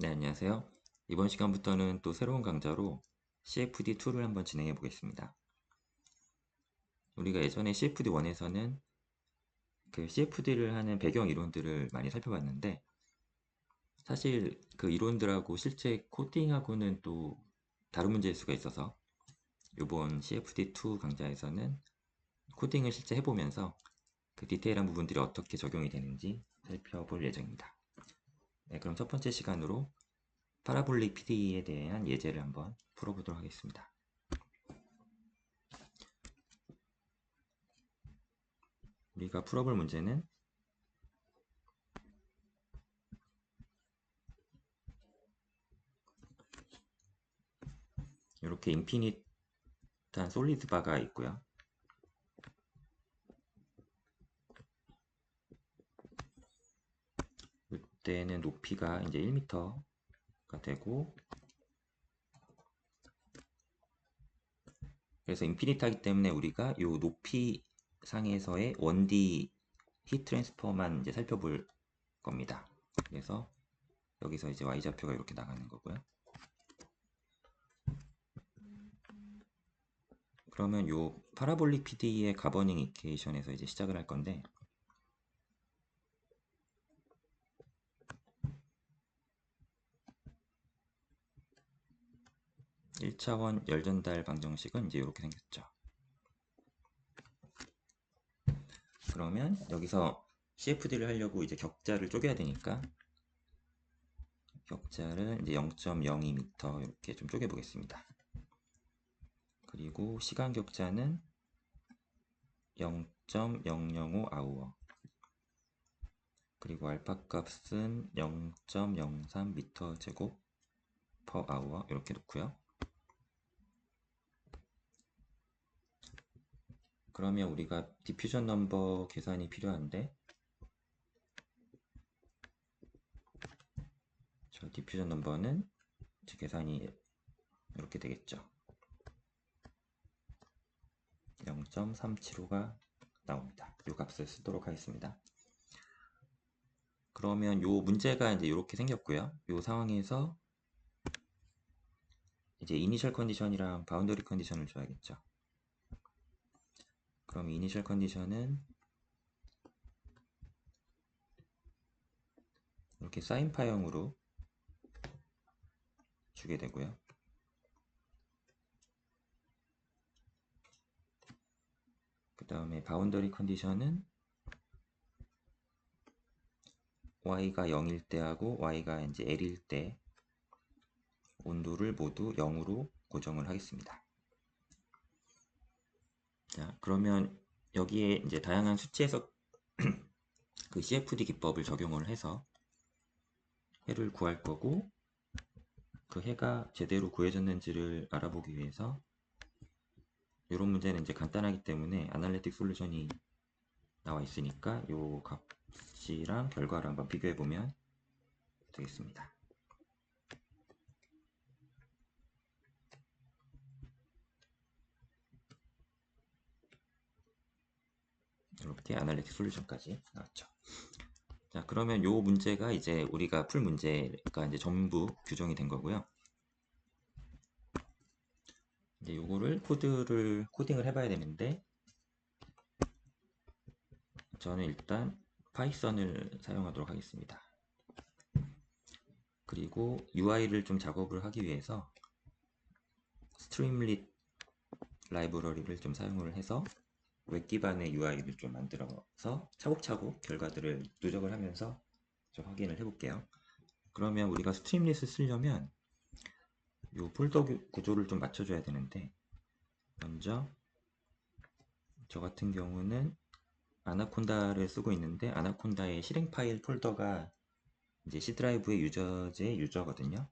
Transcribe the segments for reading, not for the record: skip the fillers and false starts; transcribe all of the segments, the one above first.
네, 안녕하세요. 이번 시간부터는 또 새로운 강좌로 CFD2를 한번 진행해 보겠습니다. 우리가 예전에 CFD1에서는 그 CFD를 하는 배경 이론들을 많이 살펴봤는데, 사실 그 이론들하고 실제 코딩하고는 또 다른 문제일 수가 있어서 이번 CFD2 강좌에서는 코딩을 실제 해보면서 그 디테일한 부분들이 어떻게 적용이 되는지 살펴볼 예정입니다. 네, 그럼 첫 번째 시간으로 파라볼릭 PDE에 대한 예제를 한번 풀어보도록 하겠습니다. 우리가 풀어볼 문제는 이렇게 인피니트한 솔리드 바가 있고요. 이때는 높이가 이제 1m가 되고, 그래서 인피니트하기 때문에 우리가 이 높이 상에서의 1D 히 트랜스퍼만 이제 살펴볼 겁니다. 그래서 여기서 이제 y좌표가 이렇게 나가는 거고요. 그러면 이 파라볼릭 PDE의 가버닝 이퀘이션에서 이제 시작을 할 건데, 1차원 열전달 방정식은 이제 이렇게 생겼죠. 그러면 여기서 CFD를 하려고 이제 격자를 쪼개야 되니까 격자를 이제 0.02m 이렇게 좀 쪼개 보겠습니다. 그리고 시간 격자는 0.005 아우어, 그리고 알파 값은 0.03 미터 제곱 per hour 이렇게 놓고요. 그러면 우리가 디퓨전 넘버 계산이 필요한데, 저 디퓨전 넘버는 계산이 이렇게 되겠죠. 0.375가 나옵니다. 이 값을 쓰도록 하겠습니다. 그러면 요 문제가 이제 이렇게 생겼고요. 요 상황에서 이제 이니셜 컨디션이랑 바운더리 컨디션을 줘야겠죠. 그럼 이니셜 컨디션은 이렇게 사인파형으로 주게 되고요. 그 다음에 바운더리 컨디션은 y가 0일 때하고 y가 이제 l일 때 온도를 모두 0으로 고정을 하겠습니다. 자, 그러면 여기에 이제 다양한 수치 해석 그 CFD 기법을 적용을 해서 해를 구할 거고, 그 해가 제대로 구해졌는지를 알아보기 위해서 이런 문제는 이제 간단하기 때문에 아날리틱 솔루션이 나와 있으니까 이 값이랑 결과를 한번 비교해 보면 되겠습니다. 이렇게 아날리틱 솔루션까지 나왔죠. 자, 그러면 이 문제가 이제 우리가 풀 문제가 이제 전부 규정이 된 거고요. 이제 요거를 코딩을 해봐야 되는데, 저는 일단 파이썬을 사용하도록 하겠습니다. 그리고 UI를 좀 작업을 하기 위해서 스트림릿 라이브러리를 좀 사용을 해서 웹 기반의 UI를 좀 만들어서 차곡차곡 결과들을 누적을 하면서 좀 확인을 해볼게요. 그러면 우리가 스트림릿을 쓰려면 이 폴더 구조를 좀 맞춰줘야 되는데, 먼저 저 같은 경우는 아나콘다를 쓰고 있는데, 아나콘다의 실행 파일 폴더가 이제 C 드라이브의 유저의 유저거든요.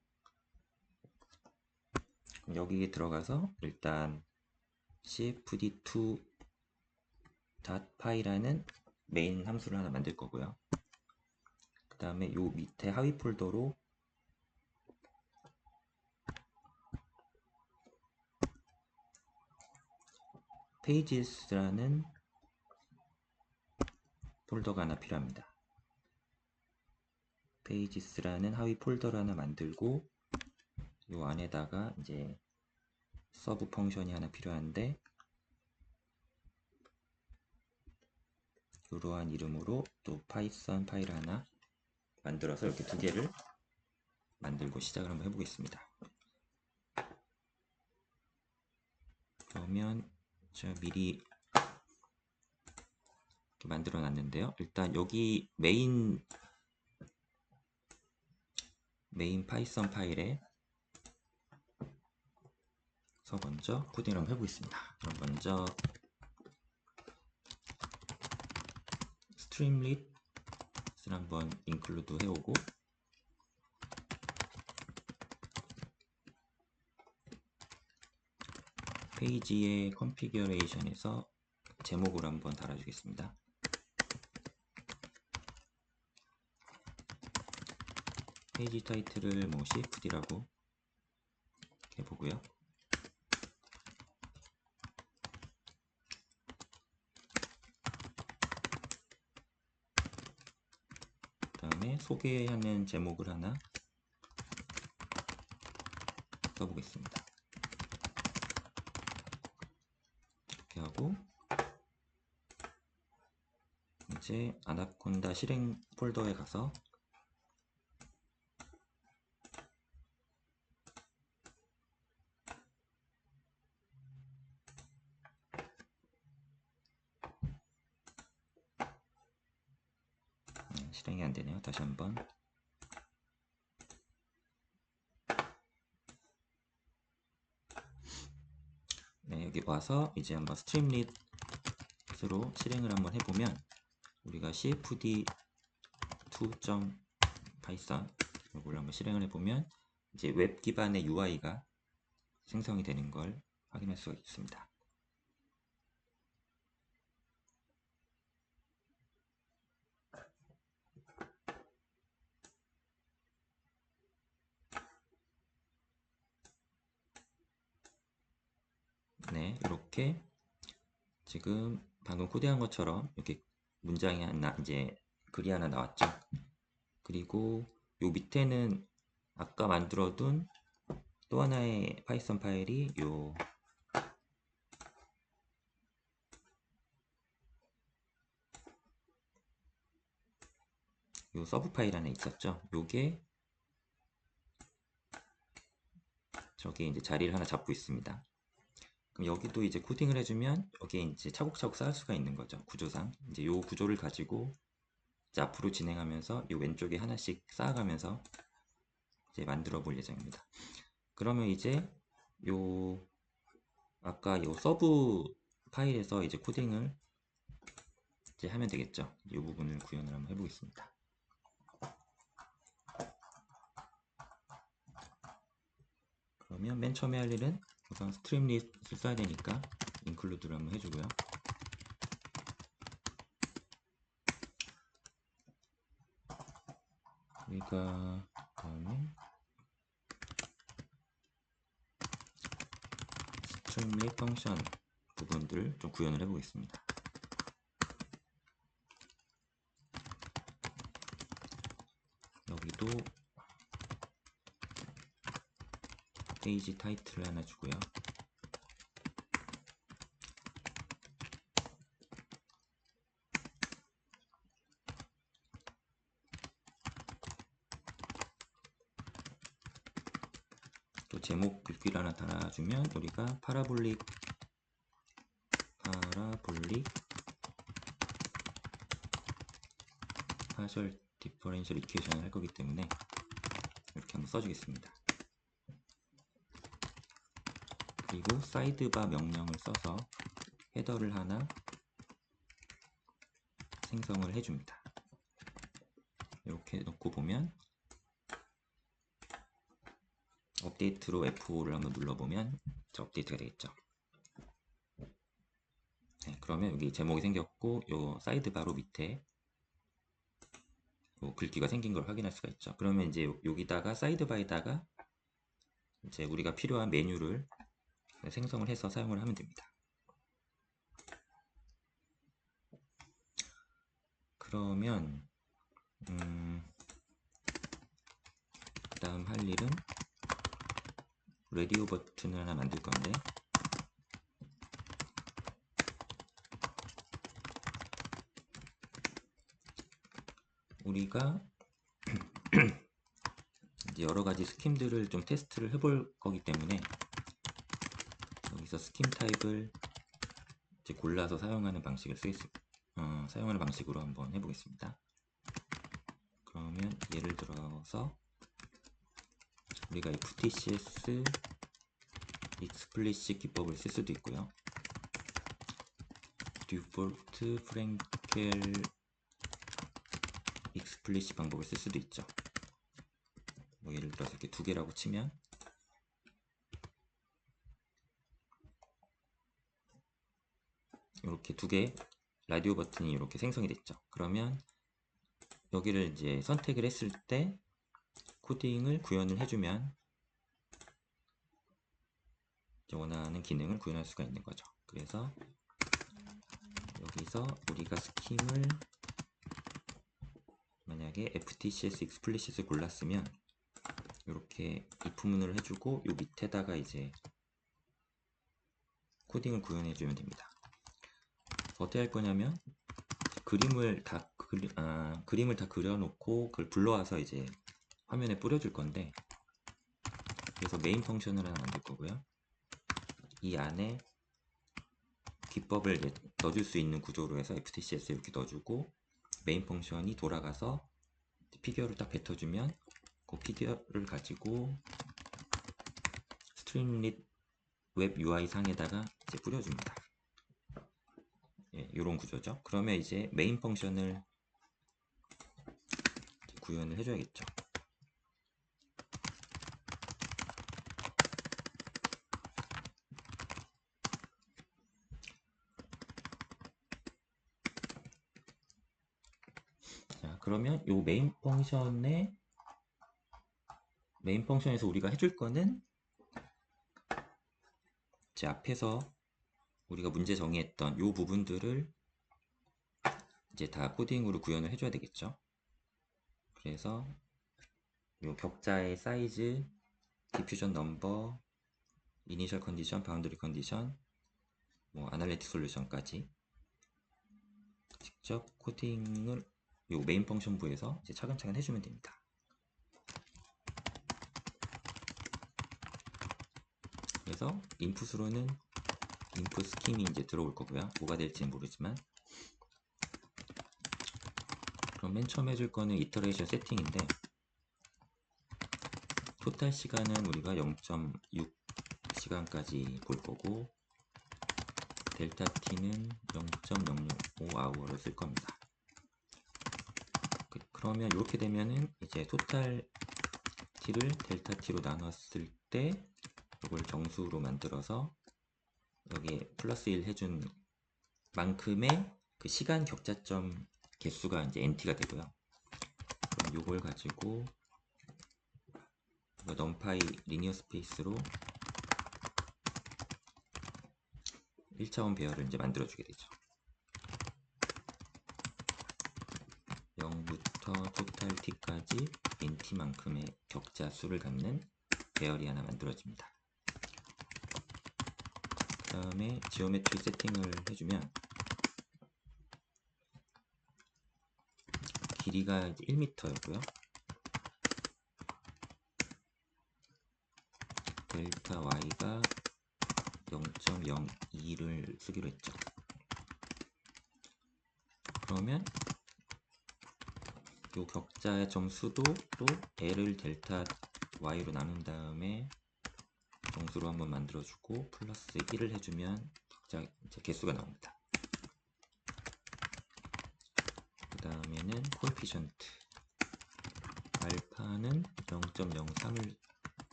그럼 여기에 들어가서 일단 cfd2.py라는 메인 함수를 하나 만들 거고요. 그 다음에 요 밑에 하위 폴더로 pages라는 폴더가 하나 필요합니다. 페이지스라는 하위 폴더를 하나 만들고 요 안에다가 이제 서브 펑션이 하나 필요한데 이러한 이름으로 또 파이썬 파일 하나 만들어서 이렇게 두 개를 만들고 시작을 한번 해보겠습니다. 그러면 제가 미리 이렇게 만들어 놨는데요. 일단 여기 메인 파이썬 파일에 먼저 코딩을 한번 해보겠습니다. 그럼 먼저 스트림릿을 한번 인클루드 해오고 페이지의 컨피규레이션에서 제목을 한번 달아주겠습니다. 페이지 타이틀을 뭐 cfd라고 해보고요. 그 다음에 소개하는 제목을 하나 써보겠습니다. 이렇게 하고 이제 아나콘다 실행 폴더에 가서 실행이 안 되네요. 다시 한번. 네, 여기 와서 이제 한번 스트림릿으로 실행을 한번 해보면 우리가 cfd2.python 이걸 한번 실행을 해보면 이제 웹 기반의 UI가 생성이 되는 걸 확인할 수가 있습니다. 네, 이렇게 지금 방금 코딩한 것처럼 이렇게 문장이 하나, 이제 글이 하나 나왔죠. 그리고 요 밑에는 아까 만들어둔 또 하나의 파이썬 파일이 요 서브 파일 안에 있었죠. 요게 저기 이제 자리를 하나 잡고 있습니다. 그럼 여기도 이제 코딩을 해주면 여기에 이제 차곡차곡 쌓을 수가 있는 거죠. 구조상 이제 요 구조를 가지고 이제 앞으로 진행하면서 요 왼쪽에 하나씩 쌓아가면서 이제 만들어 볼 예정입니다. 그러면 이제 요 아까 요 서브 파일에서 이제 코딩을 이제 하면 되겠죠. 이 부분을 구현을 한번 해보겠습니다. 그러면 맨 처음에 할 일은 우선 스트림릿을 써야 되니까 인클루드를 한번 해주고요. 우리가 다음에 스트림릿 펑션 부분들을 좀 구현을 해보겠습니다. 여기도 페이지 타이틀을 하나 주고요. 또 제목 글귀를 하나 달아주면 우리가 파라볼릭 파셜 디퍼런셜 이퀘이션을 할 거기 때문에 이렇게 한번 써주겠습니다. 그리고 사이드바 명령을 써서 헤더를 하나 생성을 해줍니다. 이렇게 넣고 보면 업데이트로 F5를 한번 눌러보면 업데이트가 되겠죠. 네, 그러면 여기 제목이 생겼고 요 사이드바로 밑에 요 글귀가 생긴 걸 확인할 수가 있죠. 그러면 이제 여기다가 사이드바에다가 이제 우리가 필요한 메뉴를 생성을 해서 사용을 하면 됩니다. 그러면 다음 할 일은 라디오 버튼을 하나 만들 건데, 우리가 이제 여러 가지 스킴들을 좀 테스트를 해볼 거기 때문에 여기서 스킴 타입을 이제 골라서 사용하는 방식을 사용하는 방식으로 한번 해보겠습니다. 그러면 예를 들어서 우리가 FTCS 익스플리시 기법을 쓸 수도 있고요. 디폴트 프랭켈 익스플리시 방법을 쓸 수도 있죠. 뭐 예를 들어서 이렇게 두 개라고 치면 이렇게 두 개 라디오 버튼이 이렇게 생성이 됐죠. 그러면 여기를 이제 선택을 했을 때 코딩을 구현을 해주면 원하는 기능을 구현할 수가 있는 거죠. 그래서 여기서 우리가 스킴을 만약에 FTCS explicit을 골랐으면 이렇게 if문을 해주고 요 밑에다가 이제 코딩을 구현해주면 됩니다. 어떻게 할 거냐면 그림을 다 그려놓고 그걸 불러와서 이제 화면에 뿌려줄 건데, 그래서 메인 펑션을 하나 만들 거고요. 이 안에 기법을 이제 넣어줄 수 있는 구조로 해서 FTCS 이렇게 넣어주고 메인 펑션이 돌아가서 피규어를 딱 뱉어주면 그 피규어를 가지고 스트림릿 웹 UI 상에다가 이제 뿌려줍니다. 예, 이런 구조죠. 그러면 이제 메인 펑션을 구현을 해줘야겠죠. 자, 그러면 이 메인 펑션에서 우리가 해줄 거는 제 앞에서 우리가 문제 정의했던 이 부분들을 이제 다 코딩으로 구현을 해줘야 되겠죠. 그래서 이 격자의 사이즈, 디퓨전 넘버, 이니셜 컨디션, 바운더리 컨디션, 뭐 아날리틱 솔루션까지 직접 코딩을 이 메인 펑션부에서 이제 차근차근 해주면 됩니다. 그래서 인풋으로는 인풋 스킴이 이제 들어올 거고요. 뭐가 될지는 모르지만, 그럼 맨 처음 해줄 거는 이터레이션 세팅인데, 토탈 시간은 우리가 0.6 시간까지 볼 거고, 델타 t는 0.005 아워를 쓸 겁니다. 그러면 이렇게 되면은 이제 토탈 t를 델타 t로 나눴을 때 이걸 정수로 만들어서 여기에 플러스 1 해준 만큼의 그 시간 격자점 개수가 이제 nt가 되고요. 그럼 이걸 가지고 넘파이 리니어 스페이스로 1차원 배열을 이제 만들어 주게 되죠. 0부터 토탈 t까지 nt만큼의 격자 수를 갖는 배열이 하나 만들어집니다. 그 다음에 지오메트리 세팅을 해주면 길이가 이제 1m였고요. 델타 y가 0.02를 쓰기로 했죠. 그러면 이 격자의 점수도 또 l을 델타 y로 나눈 다음에 정수로 한번 만들어주고 플러스 1을 해주면 격자 이제 개수가 나옵니다. 그 다음에는 코에피션트 알파는 0.03을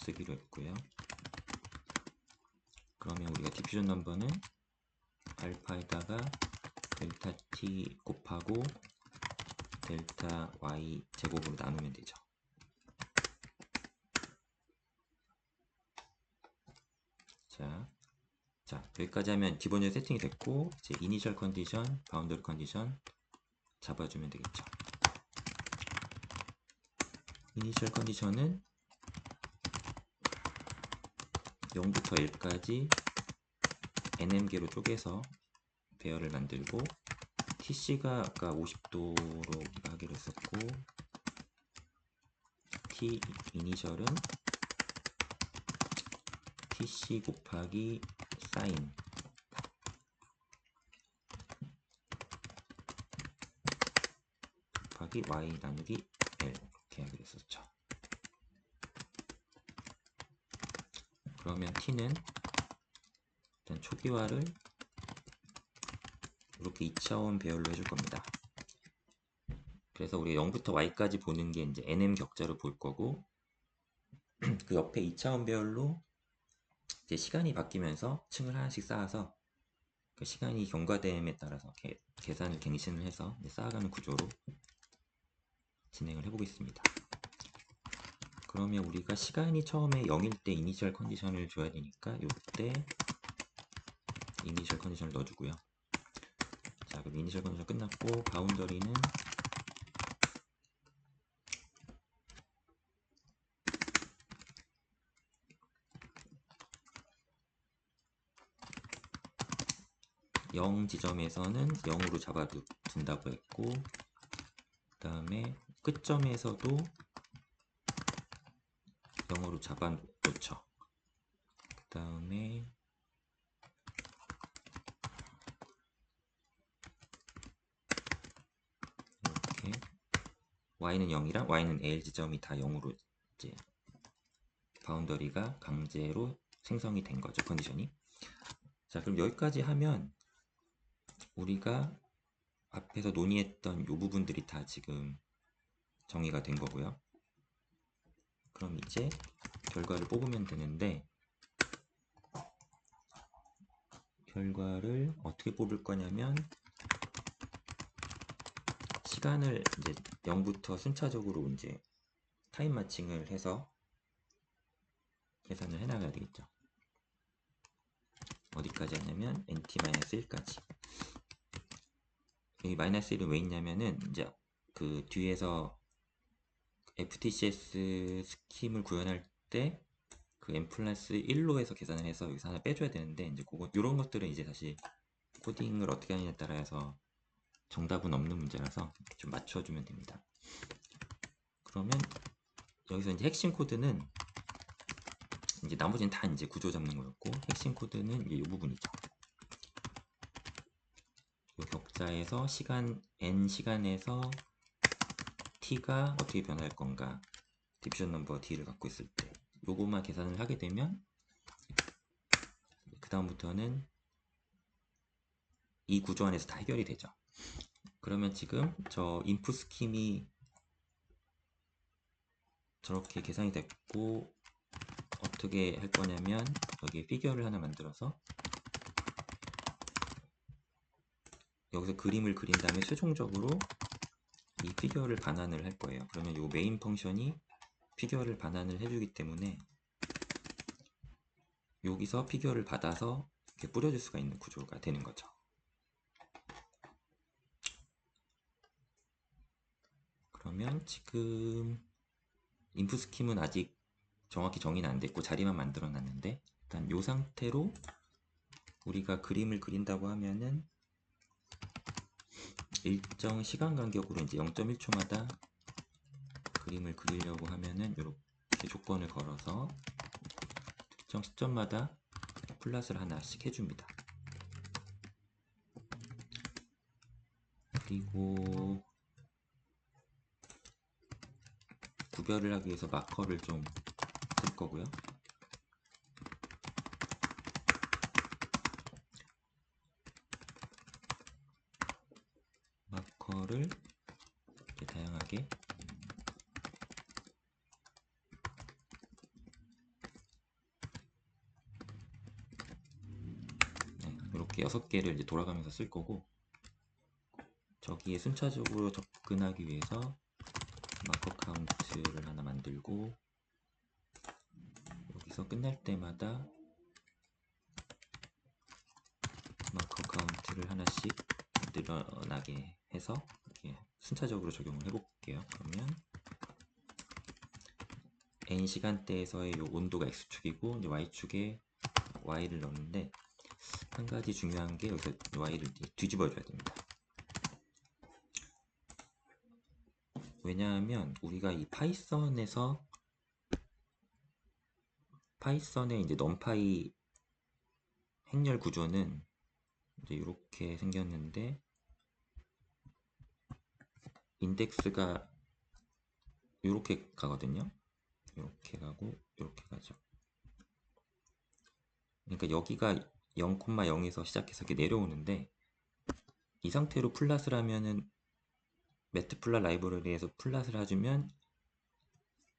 쓰기로 했고요. 그러면 우리가 디퓨전 넘버는 알파에다가 델타 t 곱하고 델타 y 제곱으로 나누면 되죠. 자, 여기까지 하면 기본적인 세팅이 됐고, 이제 이니셜 컨디션, 바운더리 컨디션 잡아주면 되겠죠. 이니셜 컨디션은 0부터 1까지 nm개로 쪼개서 배열을 만들고, tc가 아까 50도로 하기로 했었고, t 이니셜은 tc 곱하기 사인 곱하기 y 나누기 l 이렇게 하기로 했었죠. 그러면 t는 일단 초기화를 이렇게 2차원 배열로 해줄 겁니다. 그래서 우리가 0부터 y까지 보는 게 이제 nm 격자로 볼 거고, 그 옆에 2차원 배열로 이제 시간이 바뀌면서 층을 하나씩 쌓아서 그 시간이 경과됨에 따라서 계산을 갱신을 해서 쌓아가는 구조로 진행을 해보겠습니다. 그러면 우리가 시간이 처음에 0일 때 이니셜 컨디션을 줘야 되니까 이때 이니셜 컨디션을 넣어주고요. 자, 그럼 이니셜 컨디션 끝났고, 바운더리는 영 지점에서는 0으로 잡아둔다고 했고, 그 다음에 끝점에서도 0으로 잡아놓죠. 그 다음에 이렇게 y는 0이랑 y는 l 지점이 다 0으로 이제 바운더리가 강제로 생성이 된 거죠, 컨디션이. 자, 그럼 여기까지 하면 우리가 앞에서 논의했던 이 부분들이 다 지금 정의가 된 거고요. 그럼 이제 결과를 뽑으면 되는데, 결과를 어떻게 뽑을 거냐면, 시간을 이제 0부터 순차적으로 이제 타임 마칭을 해서 계산을 해나가야 되겠죠. 어디까지 하냐면 nt-1까지. 여기 -1은 왜 있냐면은 이제 그 뒤에서 FTCS 스킴을 구현할 때 그 n+1로 해서 계산을 해서 여기서 하나 빼줘야 되는데, 이제 이런 것들은 이제 다시 코딩을 어떻게 하느냐에 따라서 정답은 없는 문제라서 좀 맞춰주면 됩니다. 그러면 여기서 이제 핵심 코드는 이제 나머지는 다 이제 구조 잡는 거였고, 핵심 코드는 이제 이 부분이죠. 이 격자에서 n 시간에서 t가 어떻게 변할 건가, 디비전 넘버 d를 갖고 있을 때 요것만 계산을 하게 되면 그 다음부터는 이 구조 안에서 다 해결이 되죠. 그러면 지금 저 인풋 스킴이 저렇게 계산이 됐고, 어떻게 할 거냐면 여기에 피규어를 하나 만들어서 여기서 그림을 그린 다음에 최종적으로 이 피규어를 반환을 할 거예요. 그러면 이 메인 펑션이 피규어를 반환을 해주기 때문에 여기서 피규어를 받아서 이렇게 뿌려줄 수가 있는 구조가 되는 거죠. 그러면 지금 인풋 스킴은 아직 정확히 정의는 안 됐고 자리만 만들어 놨는데, 일단 이 상태로 우리가 그림을 그린다고 하면은 일정 시간 간격으로 이제 0.1초마다 그림을 그리려고 하면은 이렇게 조건을 걸어서 특정 시점마다 플랫을 하나씩 해줍니다. 그리고 구별을 하기 위해서 마커를 좀 쓸 거고요. 마커를 이렇게 다양하게 이렇게 6개를 이제 돌아가면서 쓸 거고, 저기에 순차적으로 접근하기 위해서 마커 카운트를 하나 만들고, 여기서 끝날 때마다 마커 카운트를 하나씩 늘어나게 해서 이렇게 순차적으로 적용을 해볼게요. 그러면 n 시간대에서의 요 온도가 x축이고 이제 y축에 y를 넣는데 한 가지 중요한 게 여기서 y를 뒤집어 줘야 됩니다. 왜냐하면 우리가 이 파이썬의 이제 넘파이 행렬 구조는 이제 이렇게 생겼는데 인덱스가 이렇게 가거든요. 이렇게 가고 이렇게 가죠. 그러니까 여기가 0,0에서 시작해서 이렇게 내려오는데 이 상태로 플랫을 하면은 매트플랫 라이브러리에서 플랫을 해주면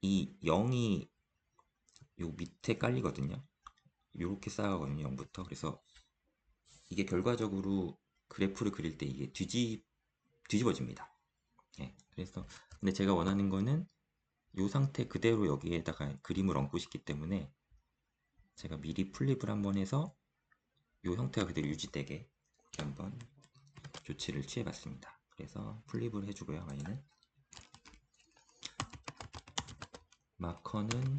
이 0이 요 밑에 깔리거든요. 이렇게 쌓아가거든요. 0부터. 그래서 이게 결과적으로 그래프를 그릴 때 이게 뒤집어집니다. 예, 그래서 근데 제가 원하는 거는 이 상태 그대로 여기에다가 그림을 얹고 싶기 때문에 제가 미리 플립을 한번 해서 이 형태가 그대로 유지되게 한번 조치를 취해봤습니다. 그래서 플립을 해주고요. y는 마커는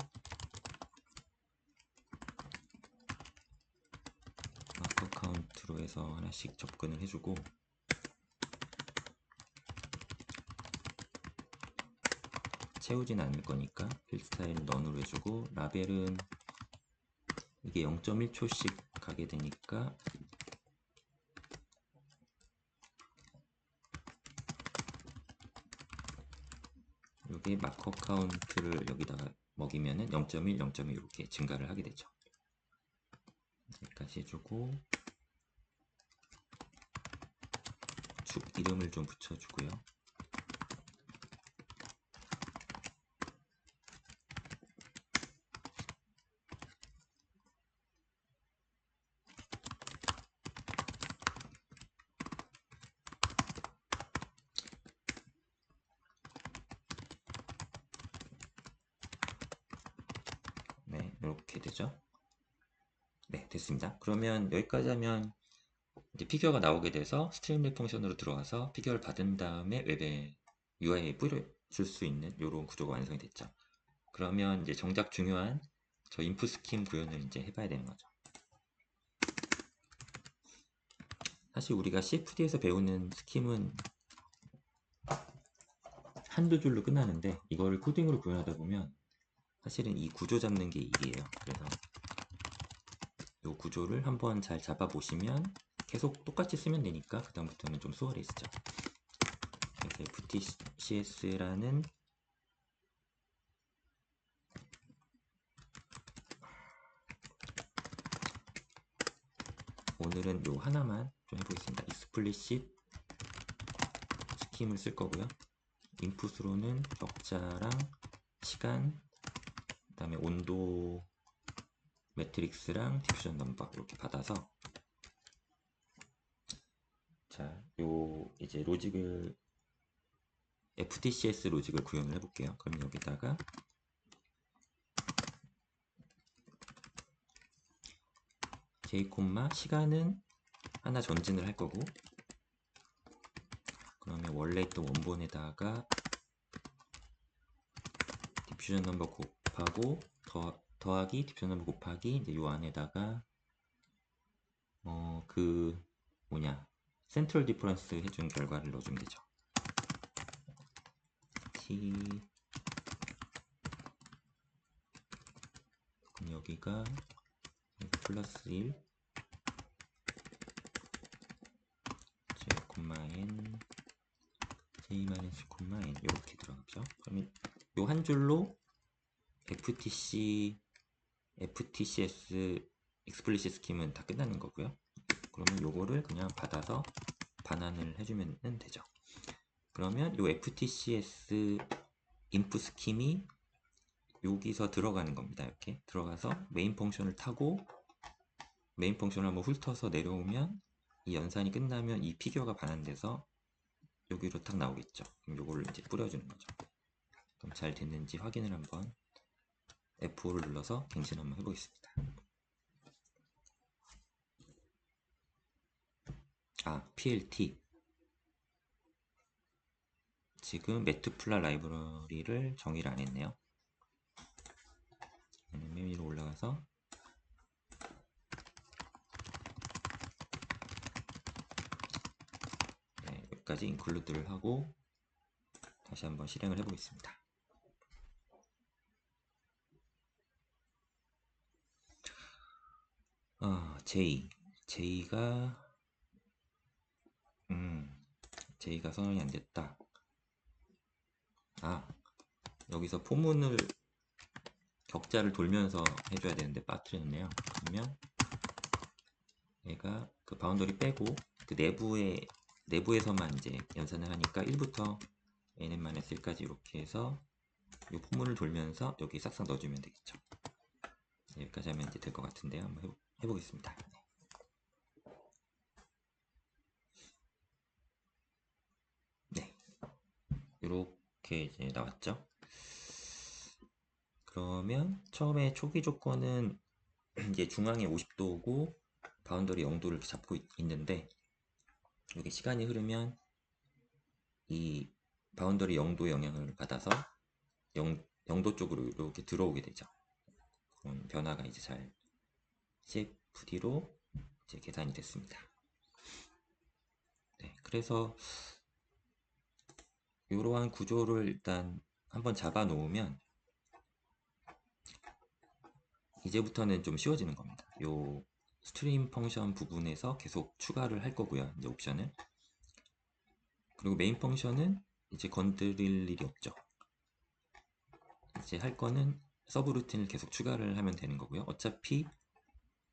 마커 카운트로 해서 하나씩 접근을 해주고 채우진 않을 거니까 필 스타일 넌으로 해주고 라벨은 이게 0.1초씩 가게 되니까 여기 마커 카운트를 여기다가 먹이면은 0.1, 0.1 이렇게 증가를 하게 되죠. 여기까지 해주고 축 이름을 좀 붙여주고요. 네, 이렇게 되죠. 네, 됐습니다. 그러면 여기까지 하면 이제 피규어가 나오게 돼서 스트림랩 펑션으로 들어와서 피규어를 받은 다음에 웹에 UI에 뿌려줄 수 있는 이런 구조가 완성이 됐죠. 그러면 이제 정작 중요한 저 인풋 스킨 구현을 이제 해봐야 되는 거죠. 사실 우리가 CFD에서 배우는 스킴은 한두 줄로 끝나는데 이거를 코딩으로 구현하다 보면 사실은 이 구조 잡는 게 일이에요. 그래서 이 구조를 한번 잘 잡아보시면 계속 똑같이 쓰면 되니까 그 다음부터는 좀 수월해지죠. 그래서 FTCS라는 오늘은 요 하나만 좀 해보겠습니다. 익스플리시트 스킴을 쓸 거고요. 인풋으로는 격자랑 시간, 그 다음에 온도 매트릭스랑 디퓨전 넘버 이렇게 받아서 자, 요 이제 로직을 FTCS 로직을 구현을 해볼게요. 그럼 여기다가 j, 시간은 하나 전진을 할 거고 그러면 원래 있던 원본에다가 디퓨전 넘버 곱하고 더하기 디퓨전 넘버 곱하기 이제 요 안에다가 그 뭐냐 센트럴 디퍼런스 해준 결과를 넣어주면 되죠. t 그럼 여기가 플러스 1 j, n j-n 이렇게 들어가죠. 그러면 요 한 줄로 FTCS 익스플리시 스킴은 다 끝나는 거고요. 그러면 요거를 그냥 받아서 반환을 해주면 되죠. 그러면 요 FTCS 인풋 스킴이 여기서 들어가는 겁니다. 이렇게 들어가서 메인 펑션을 타고 메인 펑션을 한번 훑어서 내려오면 이 연산이 끝나면 이 피규어가 반환돼서 여기로 딱 나오겠죠. 그럼 요거를 이제 뿌려주는 거죠. 그럼 잘 됐는지 확인을 한번 F5를 눌러서 갱신 한번 해보겠습니다. PLT 지금 매트플라 라이브러리를 정의를 안 했네요. 해서 네, 여기까지 인클루드를 하고 다시 한번 실행을 해보겠습니다. J가 선언이 안 됐다. 여기서 포문을 격자를 돌면서 해줘야 되는데 빠뜨렸네요. 그러면 얘가 그 바운더리 빼고 그 내부에서만 이제 연산을 하니까 1부터 n-1까지 이렇게 해서 이 포문을 돌면서 여기 싹싹 넣어주면 되겠죠. 여기까지 하면 이제 될 것 같은데요. 한번 해보겠습니다. 네, 이렇게 이제 나왔죠. 그러면 처음에 초기 조건은 이제 중앙에 50도고 바운더리 0도를 잡고 있는데 여기 시간이 흐르면 이 바운더리 0도 영향을 받아서 0도 쪽으로 이렇게 들어오게 되죠. 그런 변화가 이제 잘 CFD로 이제 계산이 됐습니다. 네, 그래서 이러한 구조를 일단 한번 잡아 놓으면 이제부터는 좀 쉬워지는 겁니다. 요 스트림 펑션 부분에서 계속 추가를 할 거고요. 이제 옵션을. 그리고 메인 펑션은 이제 건드릴 일이 없죠. 이제 할 거는 서브루틴을 계속 추가를 하면 되는 거고요. 어차피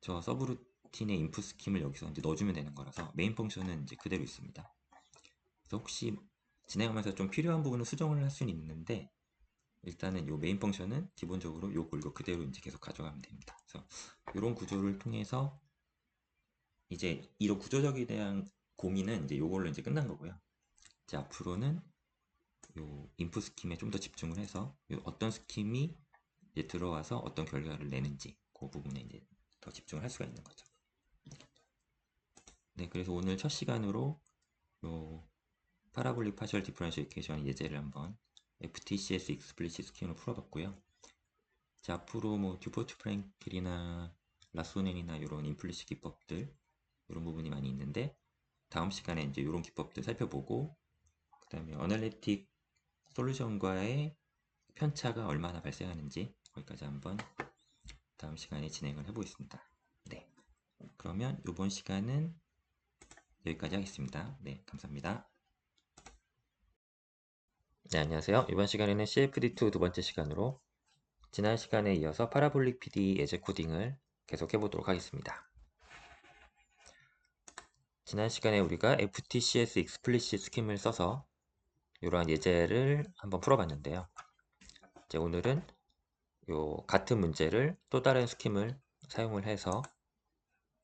저 서브루틴의 인풋 스킴을 여기서 이제 넣어주면 되는 거라서 메인 펑션은 이제 그대로 있습니다. 그래서 혹시 진행하면서 좀 필요한 부분은 수정을 할 수는 있는데 일단은 요 메인 펑션은 기본적으로 요거 이거 그대로 이제 계속 가져가면 됩니다. 그래서 이런 구조를 통해서 이제 이런 구조적에 대한 고민은 이제 요걸로 이제 끝난 거고요. 이제 앞으로는 요 인풋 스킴에 좀 더 집중을 해서 어떤 스킴이 이제 들어와서 어떤 결과를 내는지 그 부분에 이제 더 집중을 할 수가 있는 거죠. 네, 그래서 오늘 첫 시간으로 요 파라볼릭 파셜 디퍼런셜 이퀘이션 예제를 한번 FTCS 익스플리시트 스킴으로 풀어봤고요. 자, 앞으로 뭐 듀포트 프랭킬이나 라소넨이나 이런 인플리시 기법들 이런 부분이 많이 있는데 다음 시간에 이제 이런 기법들 살펴보고 그 다음에 어널리틱 솔루션과의 편차가 얼마나 발생하는지 거기까지 한번 다음 시간에 진행을 해보겠습니다. 네, 그러면 이번 시간은 여기까지 하겠습니다. 네, 감사합니다. 네, 안녕하세요. 이번 시간에는 CFD2 두 번째 시간으로 지난 시간에 이어서 파라볼릭 PD 예제 코딩을 계속 해보도록 하겠습니다. 지난 시간에 우리가 FTCS explicit 스킴을 써서 이러한 예제를 한번 풀어봤는데요. 이제 오늘은 요 같은 문제를 또 다른 스킴을 사용을 해서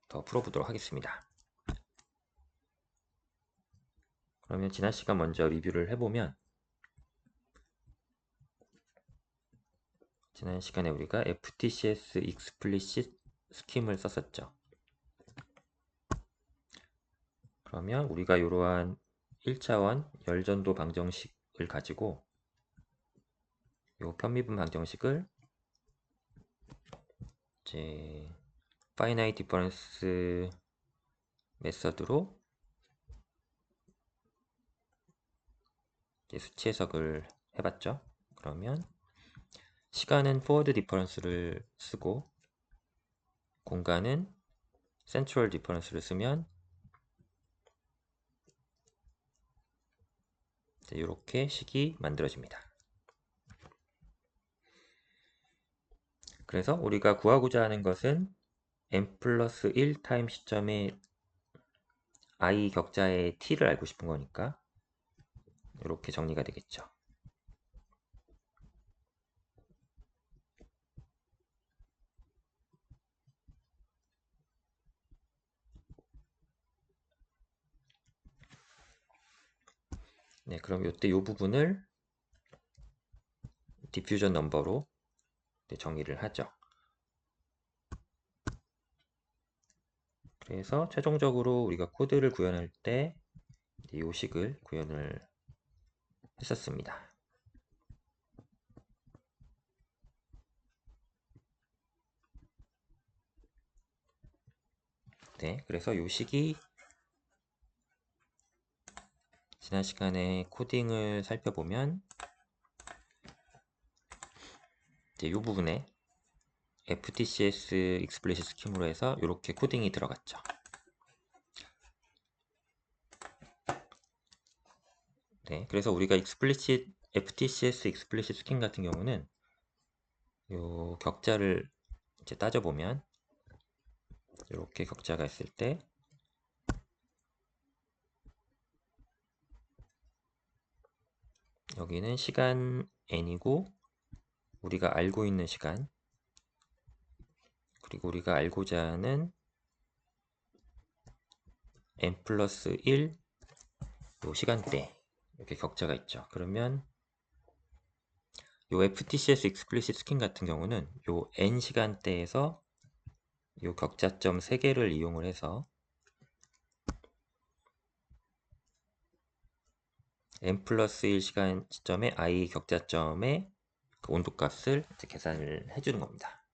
더 풀어보도록 하겠습니다. 그러면 지난 시간 먼저 리뷰를 해보면 지난 시간에 우리가 FTCS explicit 스킴을 썼었죠. 그러면 우리가 이러한 1차원 열전도 방정식을 가지고 요 편미분 방정식을 이제 finite difference 메서드로 수치 해석을 해봤죠. 그러면 시간은 forward difference를 쓰고 공간은 central difference를 쓰면 이렇게 식이 만들어집니다. 그래서 우리가 구하고자 하는 것은 n 플러스 1 타임 시점에 i 격자의 t를 알고 싶은 거니까 이렇게 정리가 되겠죠. 네, 그럼 이때 이 부분을 디퓨전 넘버로 정의를 하죠. 그래서 최종적으로 우리가 코드를 구현할 때 이 식을 구현을 했었습니다. 네, 그래서 이 식이 지난 시간에 코딩을 살펴보면 이제 이 부분에 FTCS explicit 스킴으로 해서 이렇게 코딩이 들어갔죠. 네, 그래서 우리가 FTCS explicit 스킴 같은 경우는 이 격자를 이제 따져보면 이렇게 격자가 있을 때 여기는 시간 n이고 우리가 알고 있는 시간 그리고 우리가 알고자 하는 n 플러스 1 시간대 이렇게 격자가 있죠. 그러면 요 FTCS explicit 스킨 같은 경우는 요 n 시간대에서 요 격자점 3개를 이용을 해서 n 플러스 1 시간 시점에 i 격자점의 그 온도값을 계산을 해주는 겁니다.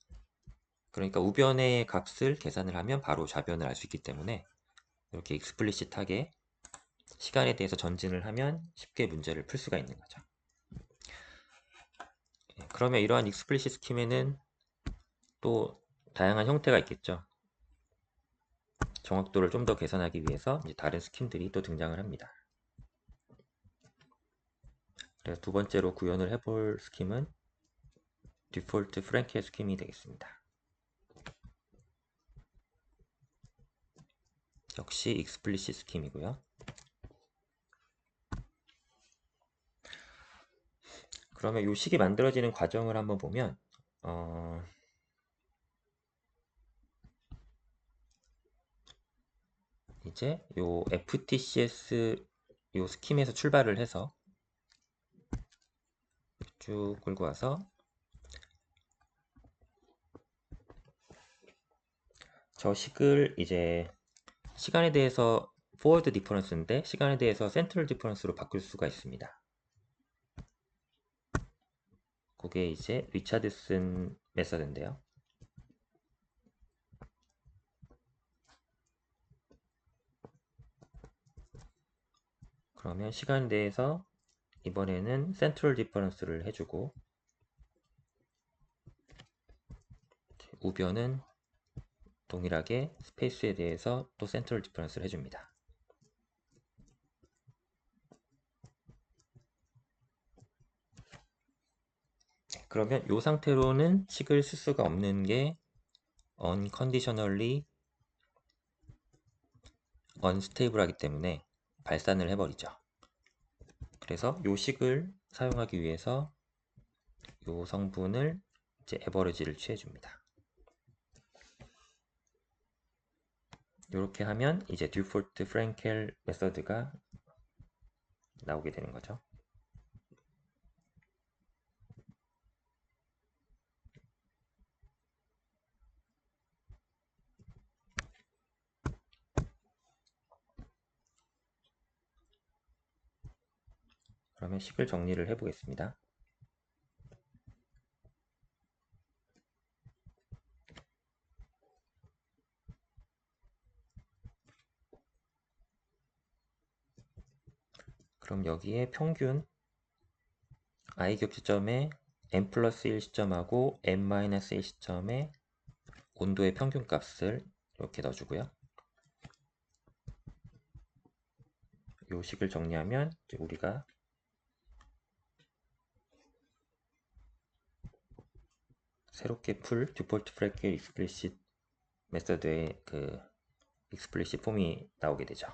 그러니까 우변의 값을 계산을 하면 바로 좌변을 알 수 있기 때문에 이렇게 익스플리시트하게 시간에 대해서 전진을 하면 쉽게 문제를 풀 수가 있는 거죠. 그러면 이러한 익스플리시트 스킴에는 또 다양한 형태가 있겠죠. 정확도를 좀 더 개선하기 위해서 이제 다른 스킴들이 또 등장을 합니다. 그래서 두 번째로 구현을 해볼 스킴은 디폴트 프랭켈 스킴이 되겠습니다. 역시 익스플리시트 스킴이고요. 그러면 이 식이 만들어지는 과정을 한번 보면 이제 요 FTCS 요 스킴에서 출발을 해서 쭉 끌고 와서 저 식을 이제 시간에 대해서 포워드 디퍼런스인데 시간에 대해서 센트럴 디퍼런스로 바꿀 수가 있습니다. 그게 이제 리차드슨 메서드인데요. 그러면 시간에 대해서 이번에는 센트럴 디퍼런스를 해주고 우변은 동일하게 스페이스에 대해서 또 센트럴 디퍼런스를 해줍니다. 그러면 이 상태로는 식을 쓸 수가 없는 게 unconditionally unstable하기 때문에 발산을 해버리죠. 그래서 이 식을 사용하기 위해서 이 성분을 이제 에버리지를 취해줍니다. 이렇게 하면 이제 디폴트 프랭켈 메서드가 나오게 되는 거죠. 그러면 식을 정리를 해보겠습니다. 그럼 여기에 평균 i 격지점에 n 플러스 1 시점하고 n 마이너스 1 시점에 온도의 평균 값을 이렇게 넣어주고요. 이 식을 정리하면 이제 우리가 새롭게 풀 디폴트 프랭켈 익스플리시트 메서드의 그 익스플리시트 폼이 나오게 되죠.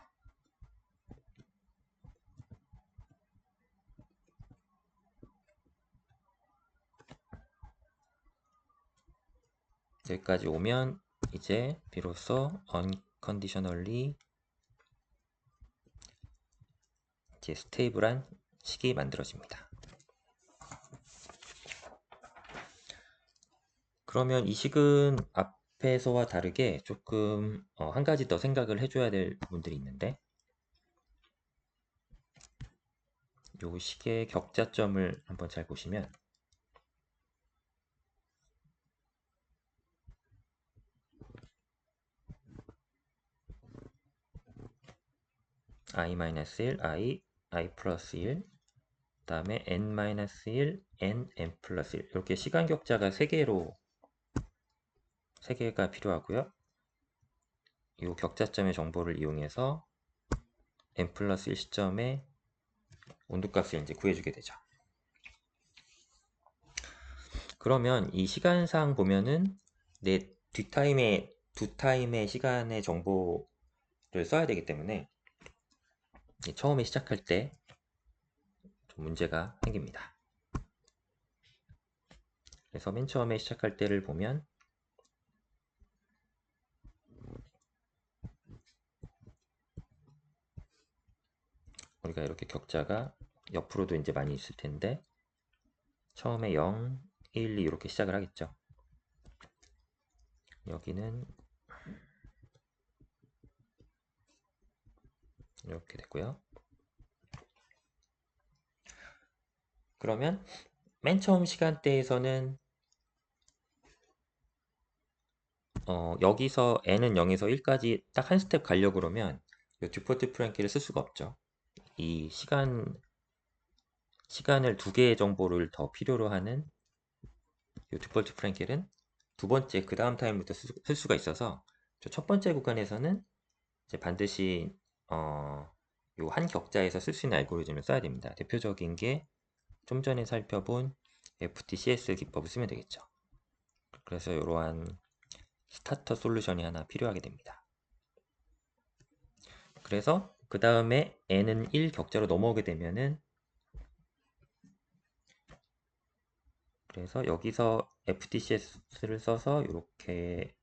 여기까지 오면 이제 비로소 unconditionally 이제 스테이블한 식이 만들어집니다. 그러면 이 식은 앞에서와 다르게 조금 한 가지 더 생각을 해줘야 될 부분들이 있는데 이 식의 격자점을 한번 잘 보시면 i-1, i 플러스 1, 그 다음에 n-1, n 플러스 1 이렇게 시간 격자가 3개가 필요하고요. 이 격자점의 정보를 이용해서 n 플러스 1 시점에 온도값을 이제 구해주게 되죠. 그러면 이 시간상 보면은 내 뒷타임의 두 타임의 시간의 정보를 써야 되기 때문에 처음에 시작할 때 좀 문제가 생깁니다. 그래서 맨 처음에 시작할 때를 보면 우리가 이렇게 격자가 옆으로도 이제 많이 있을 텐데 처음에 0, 1, 2 이렇게 시작을 하겠죠. 여기는 이렇게 되고요. 그러면 맨 처음 시간대에서는 여기서 n은 0에서 1까지 딱 한 스텝 가려고 그러면 이 디폴트 프랭키를 쓸 수가 없죠. 이 시간을 두 개의 정보를 더 필요로 하는 이 디폴트 프랭켈은 두 번째 그 다음 타임부터 쓸 수가 있어서 첫 번째 구간에서는 이제 반드시 요 한 격자에서 쓸 수 있는 알고리즘을 써야 됩니다. 대표적인 게 좀 전에 살펴본 FTCS 기법을 쓰면 되겠죠. 그래서 이러한 스타터 솔루션이 하나 필요하게 됩니다. 그래서 그 다음에 n은 1 격자로 넘어오게 되면은 그래서 여기서 FTCS를 써서 이렇게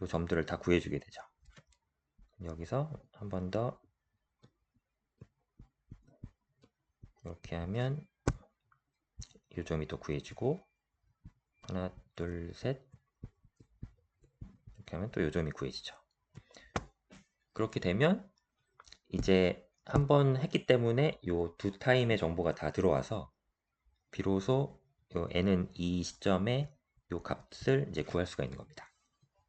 이 점들을 다 구해주게 되죠. 여기서 한 번 더 이렇게 하면 이 점이 또 구해지고 하나 둘 셋 이렇게 하면 또 이 점이 구해지죠. 그렇게 되면 이제 한 번 했기 때문에 이 두 타임의 정보가 다 들어와서 비로소 요 n은 이 시점에 이 값을 이제 구할 수가 있는 겁니다.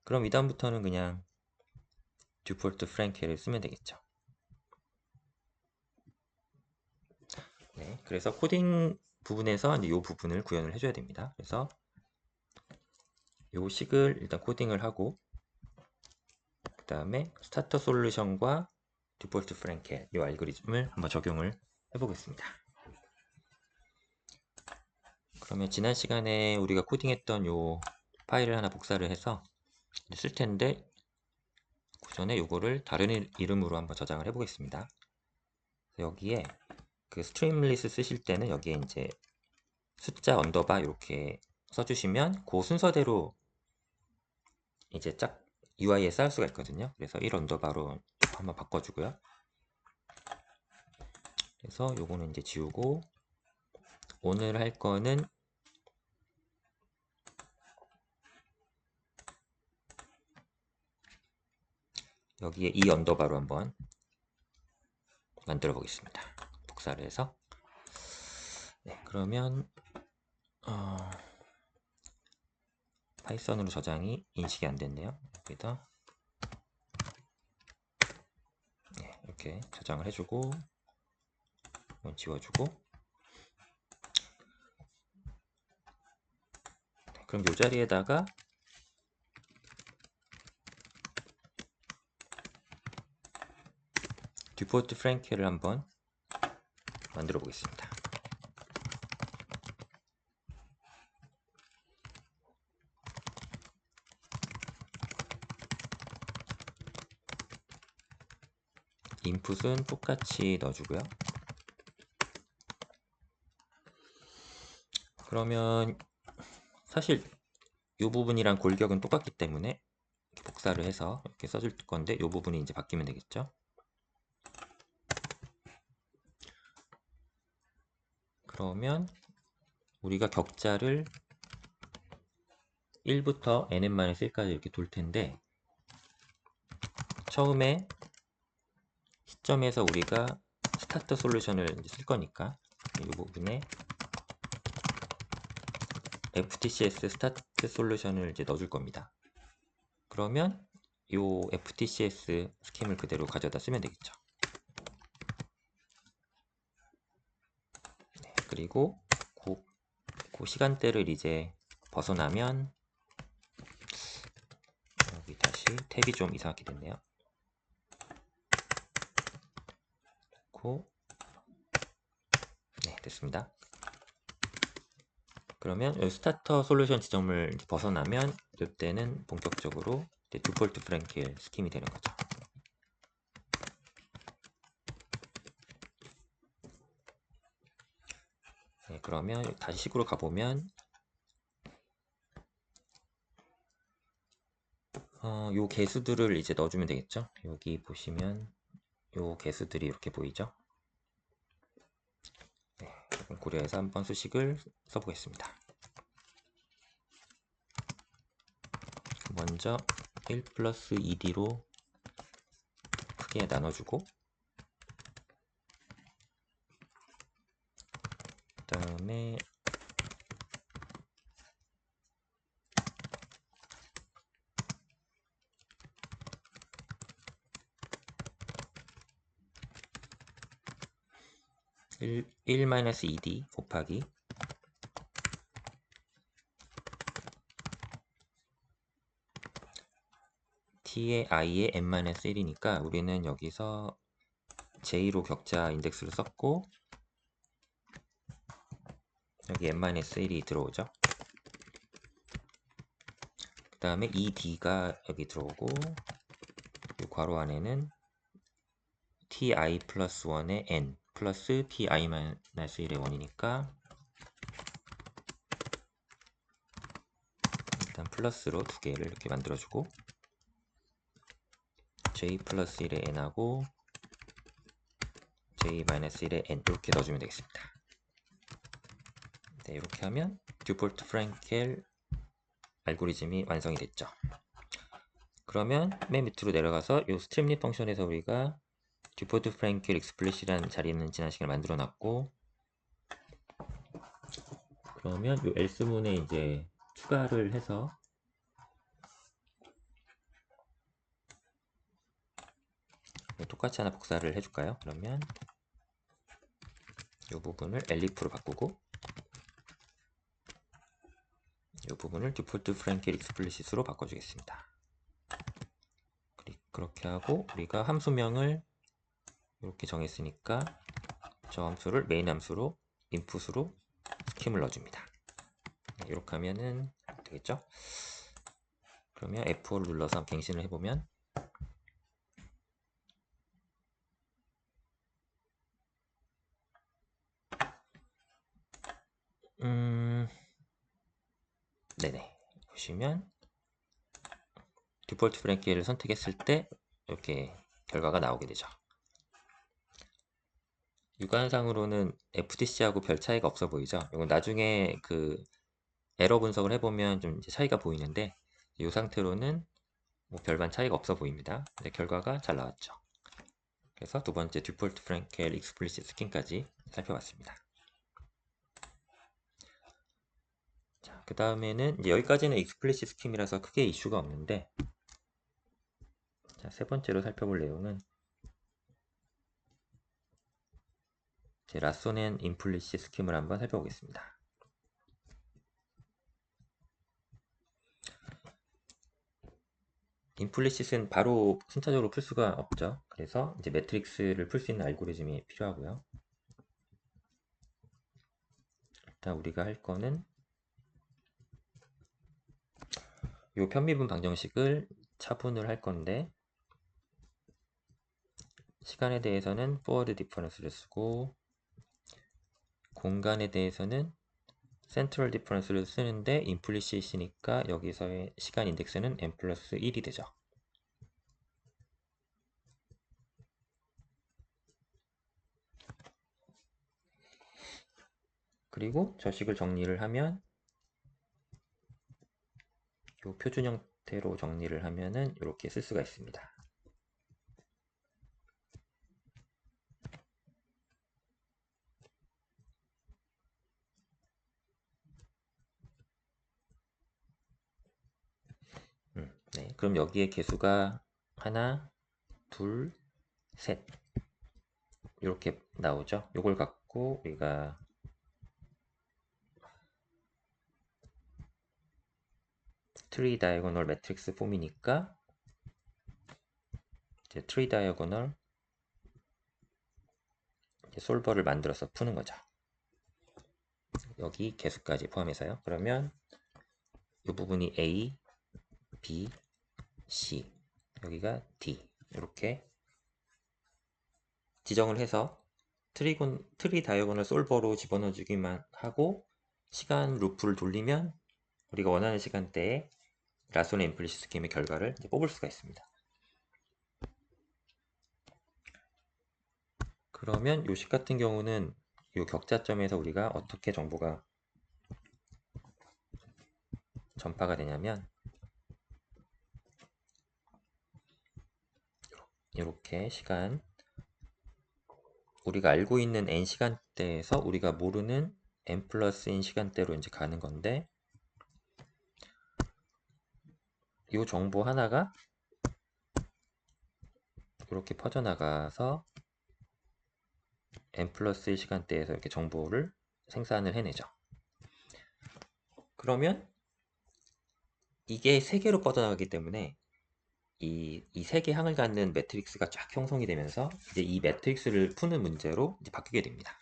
그럼 이 다음부터는 그냥 디폴트 프랭켈을 쓰면 되겠죠. 네, 그래서 코딩 부분에서 이 부분을 구현을 해줘야 됩니다. 그래서 요 식을 일단 코딩을 하고 그 다음에 스타터 솔루션과 디폴트 프랭켈 이 알고리즘을 한번 적용을 해보겠습니다. 그러면 지난 시간에 우리가 코딩했던 요 파일을 하나 복사를 해서 쓸 텐데 그 전에 요거를 다른 이름으로 한번 저장을 해보겠습니다. 여기에 그 스트림리스 쓰실 때는 여기에 이제 숫자 언더바 이렇게 써주시면 그 순서대로 이제 짝 UI에 쌓을 수가 있거든요. 그래서 1 언더바로 한번 바꿔주고요. 그래서 요거는 이제 지우고 오늘 할 거는 여기에 2 언더바로 한번 만들어 보겠습니다. 복사를 해서 네, 그러면 파이썬으로 저장이 인식이 안 됐네요. 여기다 네, 이렇게 저장을 해주고 이건 지워주고 네, 그럼 이 자리에다가 디폴트 프랭켈을 한번 만들어 보겠습니다. 인풋은 똑같이 넣어주고요. 그러면 사실 이 부분이랑 골격은 똑같기 때문에 이렇게 복사를 해서 이렇게 써줄 건데 이 부분이 이제 바뀌면 되겠죠. 그러면 우리가 격자를 1부터 nn-1까지 이렇게 돌 텐데 처음에 시점에서 우리가 스타트 솔루션을 쓸 거니까 이 부분에 FTCS 스타트 솔루션을 이제 넣어줄 겁니다. 그러면 요 FTCS 스킴을 그대로 가져다 쓰면 되겠죠. 네, 그리고 그 시간대를 이제 벗어나면 여기 다시 탭이 좀 이상하게 됐네요. 네, 됐습니다. 그러면 스타터 솔루션 지점을 벗어나면 이때는 본격적으로 디폴트 프랭켈 스킴이 되는 거죠. 네, 그러면 다시 식으로 가보면 요 개수들을 이제 넣어주면 되겠죠. 여기 보시면 요 개수들이 이렇게 보이죠. 네, 고려해서 한번 수식을 써보겠습니다. 먼저 1 플러스 2D로 크게 나눠주고, 그 다음에 1-2D 곱하기 t의 i의 n-1이니까 우리는 여기서 j로 격자 인덱스를 썼고 여기 n-1이 들어오죠. 그 다음에 2d가 여기 들어오고 이 괄호 안에는 ti 플러스 1의 n 플러스 ti-1의 원이니까 일단 플러스로 두 개를 이렇게 만들어주고 j 플러스 1의 n하고 j-1의 n 이렇게 넣어주면 되겠습니다. 네, 이렇게 하면 디폴트 프랭켈 알고리즘이 완성이 됐죠. 그러면 맨 밑으로 내려가서 이 스트림lit 펑션에서 우리가 디폴트 프랭켈 익스플릿이라는 자리는 지난 시간에 만들어 놨고 그러면 이 else문에 이제 추가를 해서 똑같이 하나 복사를 해줄까요? 그러면 이 부분을 elif로 바꾸고 이 부분을 디폴트 프랭켈 익스플리시트로 바꿔주겠습니다. 그렇게 하고 우리가 함수명을 이렇게 정했으니까 저 함수를 메인 함수로 인풋으로 스킴을 넣어줍니다. 이렇게 하면은 되겠죠? 그러면 F5를 눌러서 갱신을 해보면 네네 보시면 디폴트 프랭키를 선택했을 때 이렇게 결과가 나오게 되죠. 육안상으로는 FTC하고 별 차이가 없어 보이죠. 이건 나중에 그 에러 분석을 해보면 좀 이제 차이가 보이는데 이 상태로는 뭐 별반 차이가 없어 보입니다. 근데 결과가 잘 나왔죠. 그래서 두 번째 디폴트 프랭켈 익스플리시트 스킨까지 살펴봤습니다. 자, 그 다음에는 이제 여기까지는 익스플리시트 스킨이라서 크게 이슈가 없는데 자, 세 번째로 살펴볼 내용은 라소넨 임플리시트 스킴을 한번 살펴보겠습니다. 임플리시트는 바로 순차적으로 풀 수가 없죠. 그래서 이제 매트릭스를 풀 수 있는 알고리즘이 필요하고요. 일단 우리가 할 거는 이 편미분 방정식을 차분을 할 건데 시간에 대해서는 forward difference를 쓰고 공간에 대해서는 central difference를 쓰는데 implicit이니까 여기서의 시간 인덱스는 n 플러스 1이 되죠. 그리고 저식을 정리를 하면 이 표준 형태로 정리를 하면은 이렇게 쓸 수가 있습니다. 네. 그럼 여기에 개수가 하나, 둘, 셋 이렇게 나오죠. 요걸 갖고 우리가 트리 다이아고널 매트릭스 폼이니까 이제 트리 다이아고널 솔버를 만들어서 푸는 거죠. 여기 개수까지 포함해서요. 그러면 이 부분이 A, B, C, 여기가 D 이렇게 지정을 해서 트리 다이아고널 솔버로 집어넣어 주기만 하고 시간 루프를 돌리면 우리가 원하는 시간대에 라소네 임플리시트 스킴의 결과를 이제 뽑을 수가 있습니다. 그러면 요 식 같은 경우는 요 격자점에서 우리가 어떻게 정보가 전파가 되냐면 이렇게 시간 우리가 알고 있는 n 시간대에서 우리가 모르는 n 플러스 n 시간대로 이제 가는 건데 이 정보 하나가 이렇게 퍼져나가서 n 플러스 1 시간대에서 이렇게 정보를 생산을 해내죠. 그러면 이게 3개로 뻗어나가기 때문에 이 3개 항을 갖는 매트릭스가 쫙 형성이 되면서 이제 이 매트릭스를 푸는 문제로 이제 바뀌게 됩니다.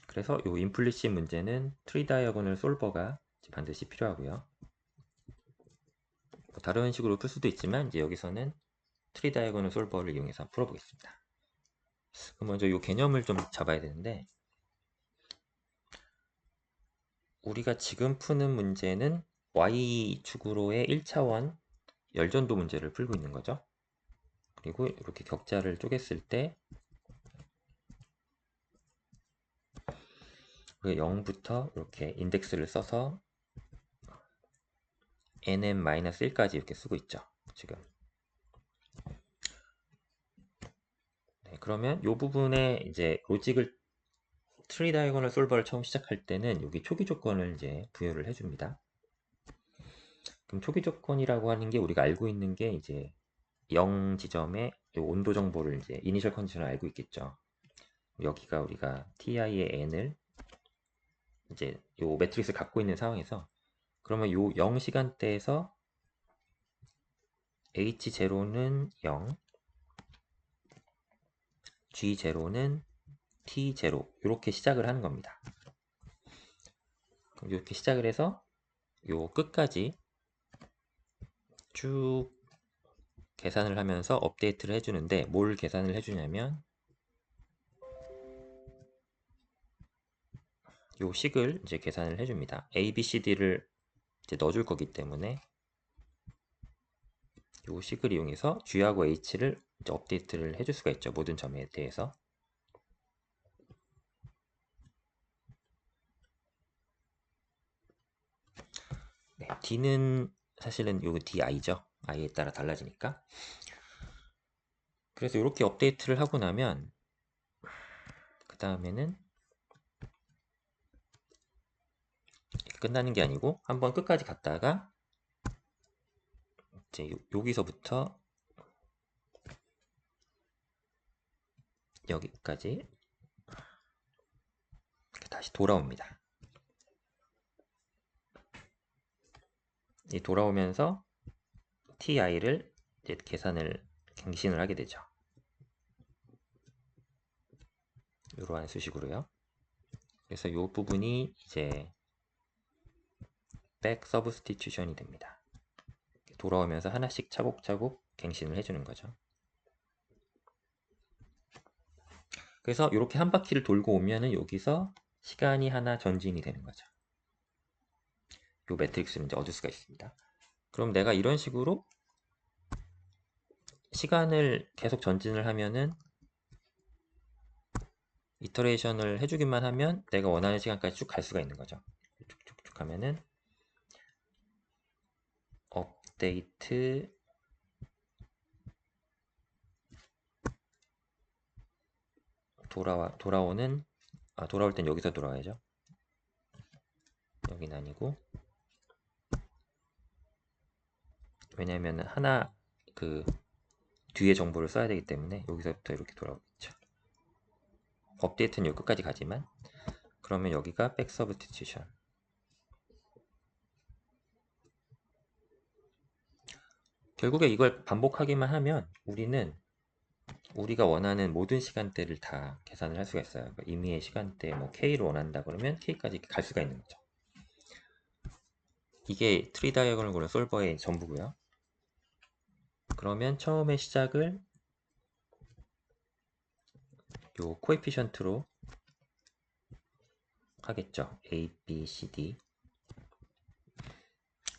그래서 이 임플리시 문제는 트리 다이아고널 솔버가 반드시 필요하고요. 다른 식으로 풀 수도 있지만 이제 여기서는 트리 다이아고널 솔버를 이용해서 풀어보겠습니다. 그럼 먼저 이 개념을 좀 잡아야 되는데 우리가 지금 푸는 문제는 Y축으로의 1차원 열전도 문제를 풀고 있는 거죠. 그리고 이렇게 격자를 쪼갰을 때 0부터 이렇게 인덱스를 써서 nm-1까지 이렇게 쓰고 있죠. 지금. 네, 그러면 이 부분에 이제 로직을 트리 다이아고널 솔버를 처음 시작할 때는 여기 초기 조건을 이제 부여를 해줍니다. 그럼 초기 조건이라고 하는 게 우리가 알고 있는 게 이제 0 지점의 온도 정보를 이제 이니셜 컨디션을 알고 있겠죠. 여기가 우리가 ti의 n을 이제 요 매트릭스를 갖고 있는 상황에서 그러면 요 0 시간대에서 h0는 0, g0는 t0 이렇게 시작을 하는 겁니다. 그럼 이렇게 시작을 해서 요 끝까지 쭉 계산을 하면서 업데이트를 해주는데 뭘 계산을 해주냐면 요 식을 이제 계산을 해줍니다. A, B, C, D를 이제 넣어줄 거기 때문에 요 식을 이용해서 G하고 H를 이제 업데이트를 해줄 수가 있죠. 모든 점에 대해서. 네, D는 사실은 요 DI죠. I에 따라 달라지니까. 그래서 이렇게 업데이트를 하고 나면 그 다음에는 끝나는 게 아니고 한번 끝까지 갔다가 이제 여기서부터 여기까지 다시 돌아옵니다. 이 돌아오면서 ti를 이제 계산을 갱신을 하게 되죠. 이러한 수식으로요. 그래서 이 부분이 이제 백 서브스티튜션이 됩니다. 돌아오면서 하나씩 차곡차곡 갱신을 해주는 거죠. 그래서 이렇게 한 바퀴를 돌고 오면은 여기서 시간이 하나 전진이 되는 거죠. 이 매트릭스를 이제 얻을 수가 있습니다. 그럼 내가 이런 식으로 시간을 계속 전진을 하면은 이터레이션을 해주기만 하면 내가 원하는 시간까지 쭉 갈 수가 있는 거죠. 쭉쭉쭉 하면은 업데이트 돌아올 땐 여기서 돌아와야죠. 여긴 아니고, 왜냐면 하나 그 뒤에 정보를 써야 되기 때문에 여기서부터 이렇게 돌아오겠죠. 업데이트는 여기 끝까지 가지만, 그러면 여기가 백 서브스티튜션. 결국에 이걸 반복하기만 하면 우리는 우리가 원하는 모든 시간대를 다 계산을 할 수가 있어요. 그러니까 임의의 시간대 뭐 K를 원한다 그러면 K까지 갈 수가 있는 거죠. 이게 트리 다이어그램을 그리는 솔버의 전부고요. 그러면 처음에 시작을 요 코에피션트로 하겠죠. A, B, C, D.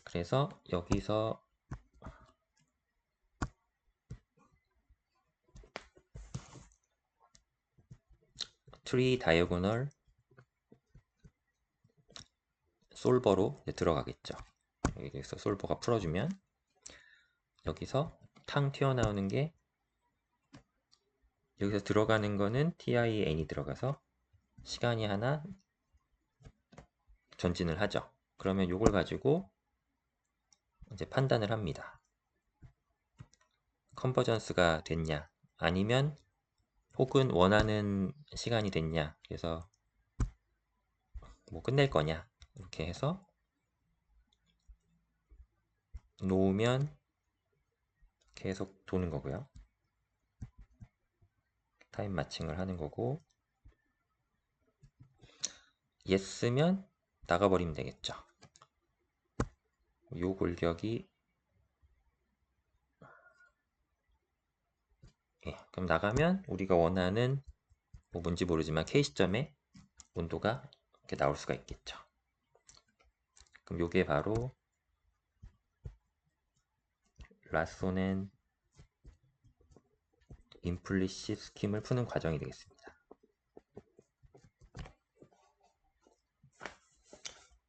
그래서 여기서 트리 다이어고널 솔버로 들어가겠죠. 여기서 솔버가 풀어주면 여기서 탕 튀어나오는 게 여기서 들어가는 거는 tin이 들어가서 시간이 하나 전진을 하죠. 그러면 이걸 가지고 이제 판단을 합니다. 컨버전스가 됐냐 아니면 혹은 원하는 시간이 됐냐, 그래서 뭐 끝낼 거냐 이렇게 해서 놓으면 계속 도는 거고요. 타임 마칭을 하는 거고, yes면 나가버리면 되겠죠. 요 골격이 그럼 나가면 우리가 원하는 뭐 뭔지 모르지만 K 시점에 온도가 이렇게 나올 수가 있겠죠. 그럼 요게 바로 라소넨 임플리시 스킴을 푸는 과정이 되겠습니다.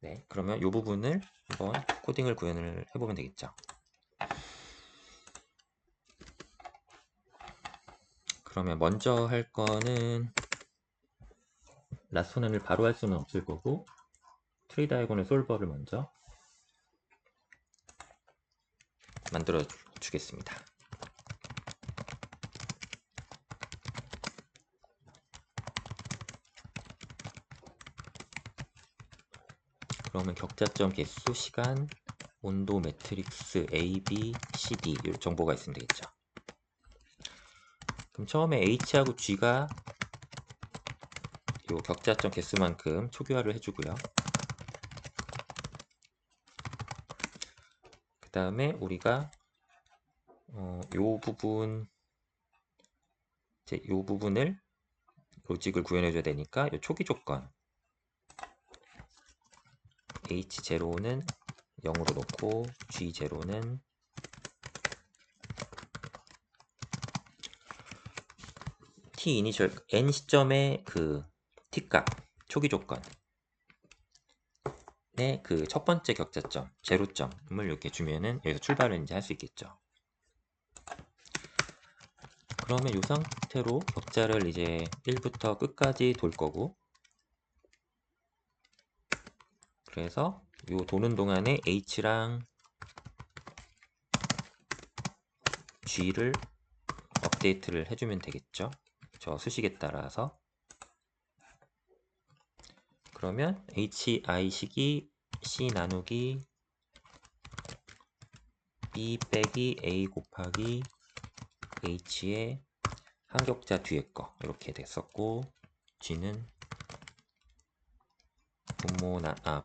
네, 그러면 이 부분을 한번 코딩을 구현을 해보면 되겠죠. 그러면 먼저 할 거는 라소넨을 바로 할 수는 없을 거고, 트리 다이어곤의 솔버를 먼저 만들어 주겠습니다. 그러면 격자점 개수, 시간, 온도 매트릭스 A, B, C, D 이 정보가 있으면 되겠죠. 그럼 처음에 H하고 G가 요 격자점 개수만큼 초기화를 해주고요. 그 다음에 우리가 요 부분 이제 요 부분을 로직을 구현해줘야 되니까 요 초기 조건 H0는 0으로 놓고 G0는 T 이니셜 N 시점의 그 T 값 초기 조건의 그 첫 번째 격자점 제로점을 이렇게 주면은 여기서 출발을 이제 할 수 있겠죠. 그러면 이 상태로 격자를 이제 1부터 끝까지 돌 거고, 그래서 요 도는 동안에 H랑 G를 업데이트를 해주면 되겠죠. 저 수식에 따라서. 그러면 HI식이 C 나누기 B 빼기 A 곱하기 H의 한 격자 뒤에 거 이렇게 됐었고, G는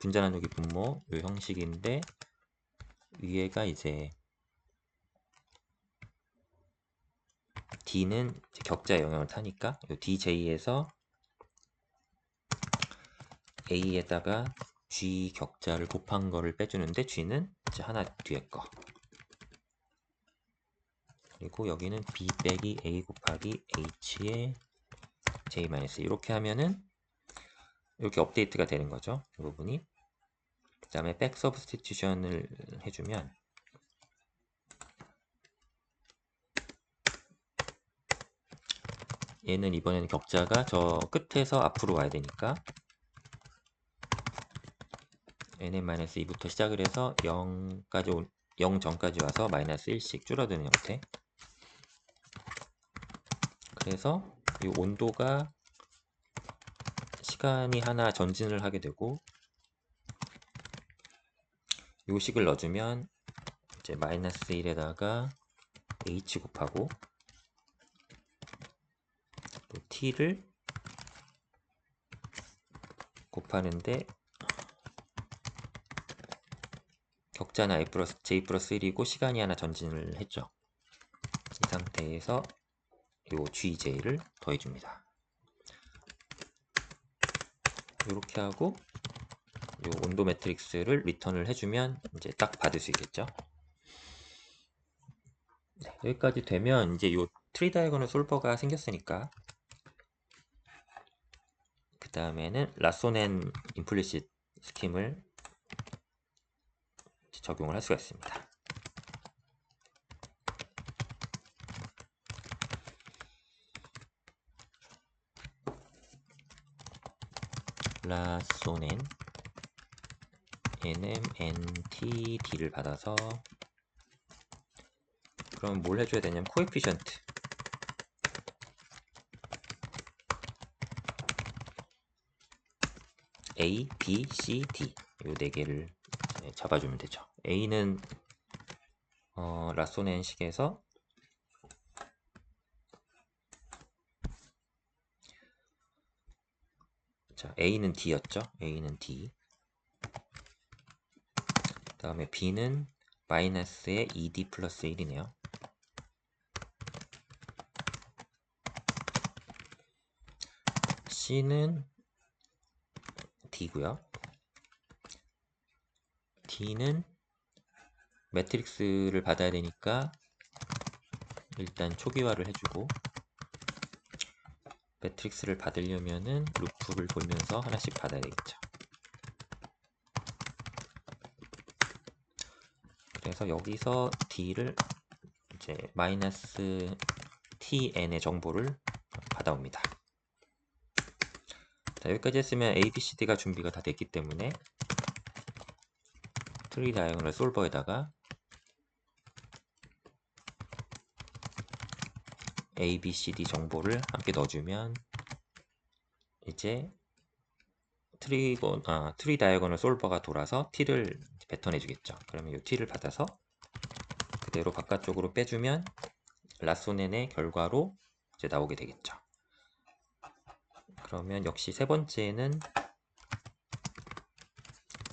분자 나누기 분모 요 형식인데, 위에가 이제 D는 이제 격자에 영향을 타니까 요 DJ에서 A에다가 G 격자를 곱한 거를 빼주는데, G는 이제 하나 뒤에 거, 그리고 여기는 B 빼기 A 곱하기 H의 J 마이너스 이렇게 하면은 이렇게 업데이트가 되는 거죠. 이 부분이. 그 다음에 백 서브스티튜션을 해주면 얘는 이번에는 격자가 저 끝에서 앞으로 와야 되니까 nm-2부터 시작을 해서 0까지 0 전까지 와서 마이너스 1씩 줄어드는 형태. 그래서 이 온도가 시간이 하나 전진을 하게 되고 요 식을 넣어주면 이제 마이너스 1에다가 h 곱하고 또 t를 곱하는데 격자는 i 플러스 j 플러스 1이고 시간이 하나 전진을 했죠. 이 상태에서 요 gj를 더해줍니다. 이렇게 하고 요 온도 매트릭스를 리턴을 해주면 이제 딱 받을 수 있겠죠. 네, 여기까지 되면 이제 요 트리 다이어고널 솔버가 생겼으니까 그 다음에는 라소넨 임플리시트 스킴을 적용을 할 수가 있습니다. 라소넨 nmntd를 받아서 그럼 뭘 해줘야 되냐면 코에피션트 A, B, C, D 이 네 개를 잡아주면 되죠. A는 라소넨 식에서 자, A는 D였죠. A는 D. 그 다음에 B는 마이너스의 2D 플러스 1이네요. C는 D고요. D는 매트릭스를 받아야 되니까 일단 초기화를 해주고 매트릭스를 받으려면은 루프를 돌면서 하나씩 받아야 되겠죠. 그래서 여기서 D를 이제 마이너스 TN의 정보를 받아옵니다. 자, 여기까지 했으면 ABCD가 준비가 다 됐기 때문에 트리 다이어고널 솔버에다가 ABCD 정보를 함께 넣어주면 이제 트리 다이어고널 솔버가 돌아서 T를 뱉어내 주겠죠. 그러면 이 T를 받아서 그대로 바깥쪽으로 빼주면 라소넨의 결과로 이제 나오게 되겠죠. 그러면 역시 세 번째는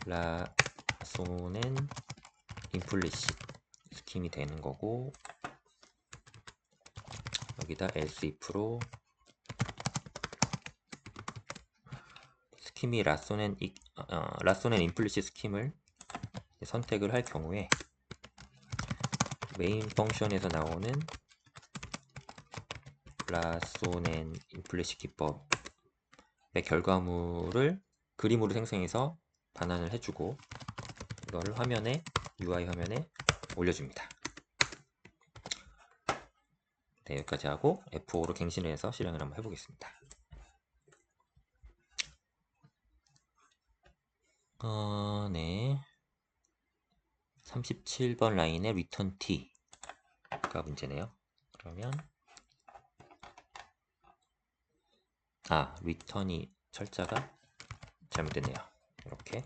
라소넨 임플리시트 스킴이 되는 거고 여기다 else if로 스킴이 라소넨 임플리시트 스킴을 선택을 할 경우에 메인 펑션에서 나오는 라소넨 임플리시트 기법의 결과물을 그림으로 생성해서 반환을 해주고 이거를 화면에 UI 화면에 올려줍니다. 네, 여기까지 하고 F5로 갱신을 해서 실행을 한번 해보겠습니다. 네. 37번 라인에 return t가 문제네요. 그러면 return이 철자가 잘못됐네요. 이렇게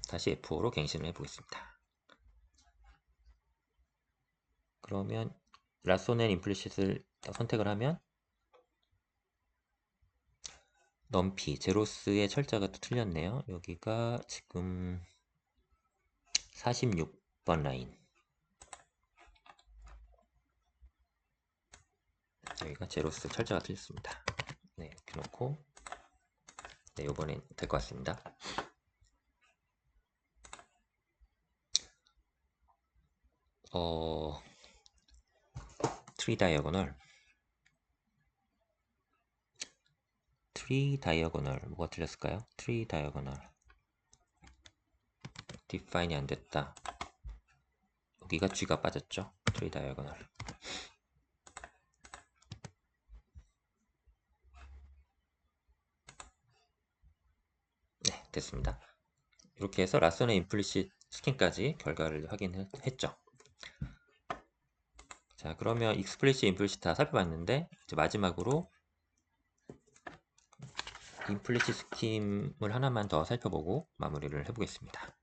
다시 F5로 갱신을 해보겠습니다. 그러면 라소넨 임플리시트를 선택을 하면 넘피 제로스의 철자가 또 틀렸네요. 여기가 지금 46번 라인 여기가 제로스 철자가 틀렸습니다. 네, 이렇게 놓고 네, 이번엔 될 것 같습니다. 트리 다이어고널 뭐가 틀렸을까요? 트리 다이어고널 디파인이 안 됐다. 여기가 G가 빠졌죠. 트리 다이어고널 됐습니다. 이렇게 해서 라손의 임플리시트 스킨까지 결과를 확인했죠. 자, 그러면 익스플리시트, 임플리시트 다 살펴봤는데 이제 마지막으로 임플리시트 스킴을 하나만 더 살펴보고 마무리를 해보겠습니다.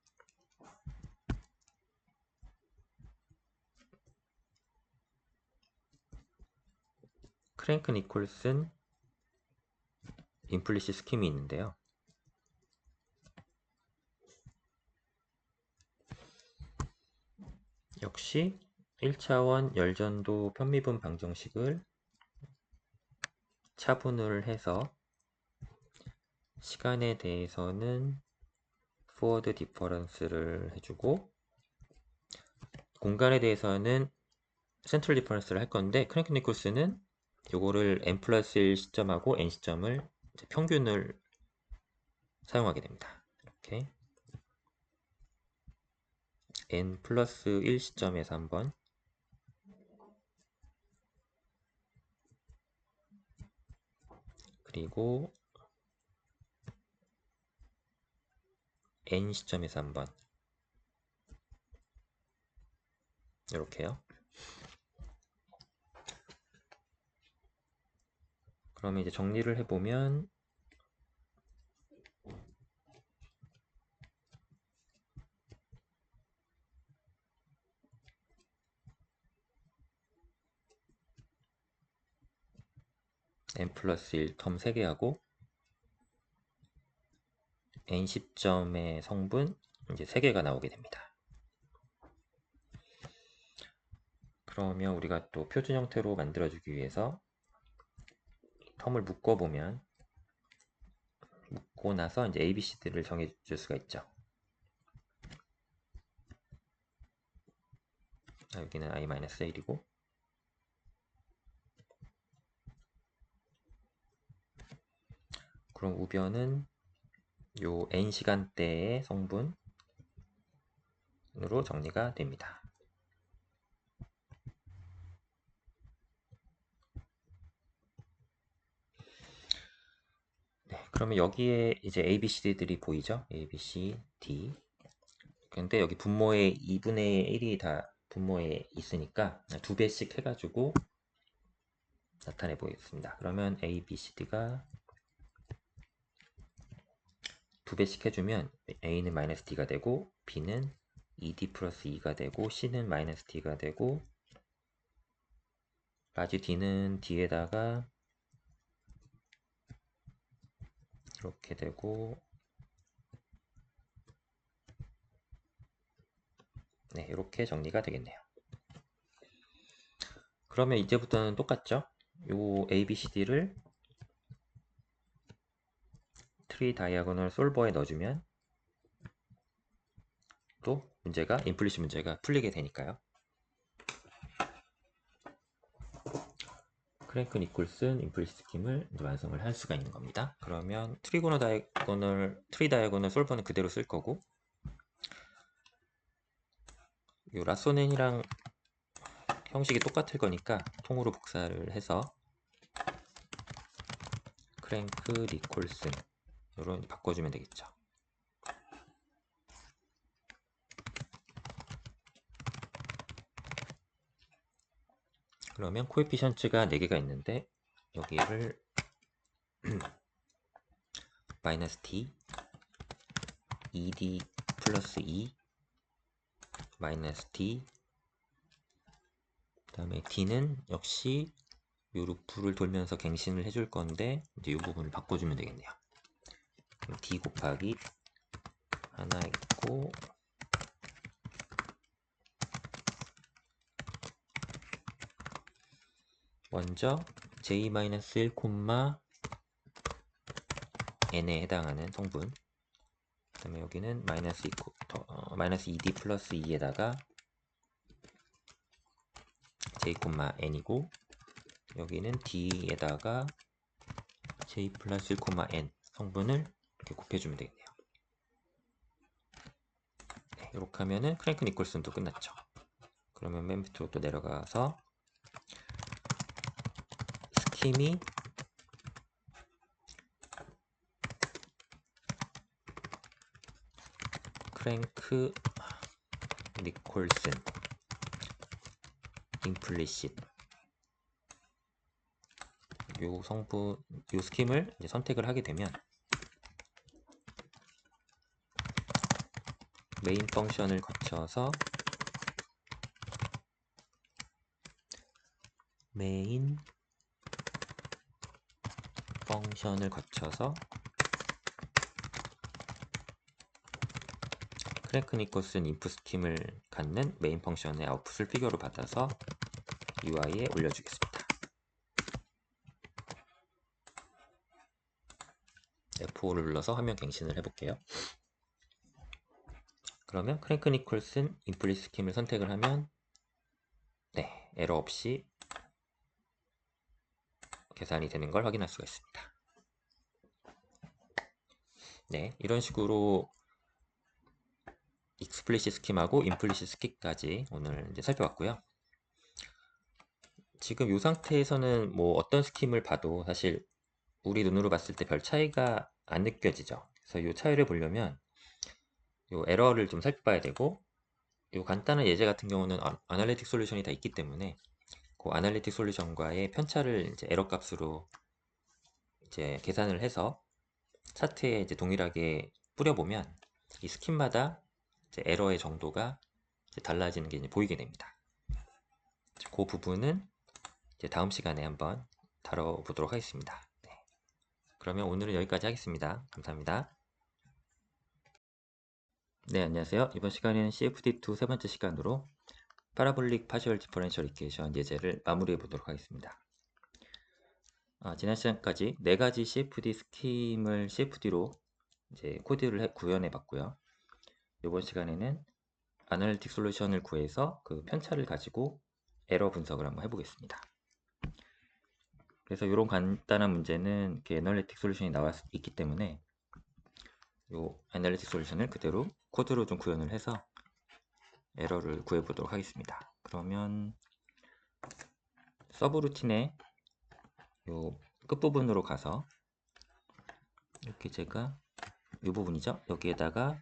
크랭크 니콜슨 임플리시트 스킴이 있는데요. 역시 1차원 열전도 편미분 방정식을 차분을 해서 시간에 대해서는 포워드 디퍼런스를 해주고 공간에 대해서는 센트럴 디퍼런스를 할 건데 크랭크 니콜스는 요거를 n 플러스 1 시점하고 n 시점을 평균을 사용하게 됩니다. 이렇게 n 플러스 1 시점에서 한번 그리고 n 시점에서 한번 이렇게요. 그러면 이제 정리를 해보면 n 플러스 1 텀 3개 하고 n 시점의 성분 이제 3개가 나오게 됩니다. 그러면 우리가 또 표준 형태로 만들어주기 위해서 텀을 묶어보면 묶고 나서 이제 ABCD를 정해줄 수가 있죠. 여기는 i-1이고 그럼 우변은 요 n 시간대의 성분으로 정리가 됩니다. 네, 그러면 여기에 이제 ABCD들이 보이죠? A, B, C, D. 근데 여기 분모의 2분의 1이 다 분모에 있으니까 2배씩 해가지고 나타내 보겠습니다. 그러면 A, B, C, D가 2배씩 해주면 A는 마이너스 D가 되고 B는 2D 플러스 2가 되고 C는 마이너스 D가 되고 라지 D는 D에다가 이렇게 되고 네, 이렇게 정리가 되겠네요. 그러면 이제부터는 똑같죠? 요 ABCD를 트리 다이아고널 솔버에 넣어주면 또 문제가 임플리시트 문제가 풀리게 되니까요. 크랭크 니콜슨 임플리시트 스킴을 완성을 할 수가 있는 겁니다. 그러면 트리 다이아고널 솔버는 그대로 쓸 거고 요 라소넨이랑 형식이 똑같을 거니까 통으로 복사를 해서 크랭크 니콜슨 이런 바꿔주면 되겠죠. 그러면 코에피션트가 4개가 있는데 여기를 마이너스 t, 2d 플러스 2, 마이너스 t, 그 다음에 d는 역시 요 루프를 돌면서 갱신을 해줄 건데 이제 이 부분을 바꿔주면 되겠네요. d 곱하기 하나 있고 먼저 j-1, n에 해당하는 성분 그 다음에 여기는 마이너스 2d 플러스 2에다가 j, n이고 여기는 d에다가 j 플러스 1, n 성분을 이렇게 곱해주면 되겠네요. 네, 이렇게 하면은 크랭크 니콜슨도 끝났죠. 그러면 맨 밑으로 또 내려가서 스킴이 크랭크 니콜슨 임플리싯 요 성분, 요 스킴을 이제 선택을 하게 되면 메인 펑션을 거쳐서 크랭크 니콜슨 인풋 스킴을 갖는 메인 펑션의 아웃풋을 피겨로 받아서 UI에 올려주겠습니다. F5를 눌러서 화면 갱신을 해볼게요. 그러면 크랭크 니콜슨 인플릿 스킴을 선택을 하면 네, 에러 없이 계산이 되는 걸 확인할 수가 있습니다. 네, 이런 식으로 익스플리시 스킴하고 임플리시 스킴까지 오늘 이제 살펴봤고요. 지금 이 상태에서는 뭐 어떤 스킴을 봐도 사실 우리 눈으로 봤을 때 별 차이가 안 느껴지죠. 그래서 이 차이를 보려면 이 에러를 좀 살펴봐야 되고, 이 간단한 예제 같은 경우는 아날리틱 솔루션이 다 있기 때문에 그 아날리틱 솔루션과의 편차를 이제 에러 값으로 이제 계산을 해서 차트에 이제 동일하게 뿌려보면 이 스킴마다 이제 에러의 정도가 이제 달라지는 게 이제 보이게 됩니다. 그 부분은 이제 다음 시간에 한번 다뤄보도록 하겠습니다. 네. 그러면 오늘은 여기까지 하겠습니다. 감사합니다. 네, 안녕하세요. 이번 시간에는 CFD2 세 번째 시간으로 파라볼릭 파시얼 디퍼런셜 이퀘이션 예제를 마무리해 보도록 하겠습니다. 지난 시간까지 네 가지 CFD 스킴을 CFD로 이제 코드를 구현해 봤고요. 이번 시간에는 아날리틱 솔루션을 구해서 그 편차를 가지고 에러 분석을 한번 해보겠습니다. 그래서 이런 간단한 문제는 이렇게 애널리틱 솔루션이 나와 있기 때문에 이 애널리틱 솔루션을 그대로 코드로 좀 구현을 해서 에러를 구해 보도록 하겠습니다. 그러면 서브루틴의 요 끝부분으로 가서 이렇게 제가 이 부분이죠. 여기에다가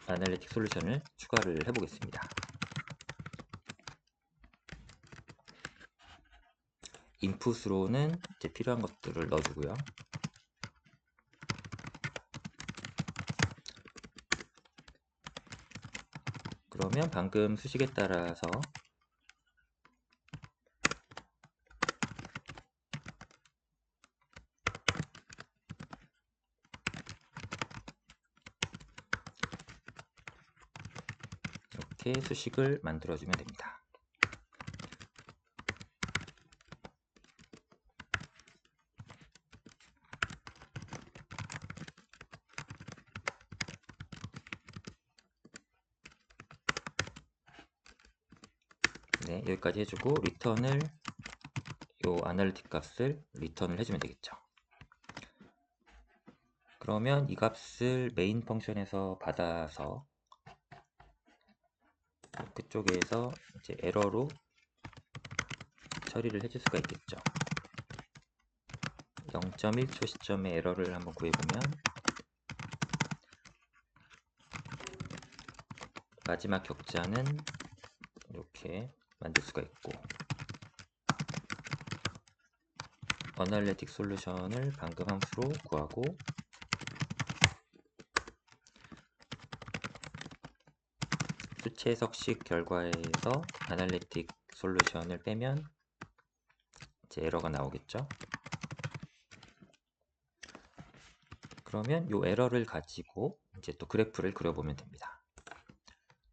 아날리틱 솔루션을 추가를 해보겠습니다. 인풋으로는 이제 필요한 것들을 넣어주고요. 그러면 방금 수식에 따라서 이렇게 수식을 만들어주면 됩니다. 네, 여기까지 해주고 리턴을 요 아날리틱 값을 리턴을 해주면 되겠죠. 그러면 이 값을 메인 펑션에서 받아서 그쪽에서 이제 에러로 처리를 해줄 수가 있겠죠. 0.1초 시점의 에러를 한번 구해보면 마지막 격자는 이렇게 만들 수가 있고 어널리틱 솔루션을 방금 함수로 구하고 수치 해석식 결과에서 아날리틱 솔루션을 빼면 이제 에러가 나오겠죠. 그러면 이 에러를 가지고 이제 또 그래프를 그려보면 됩니다.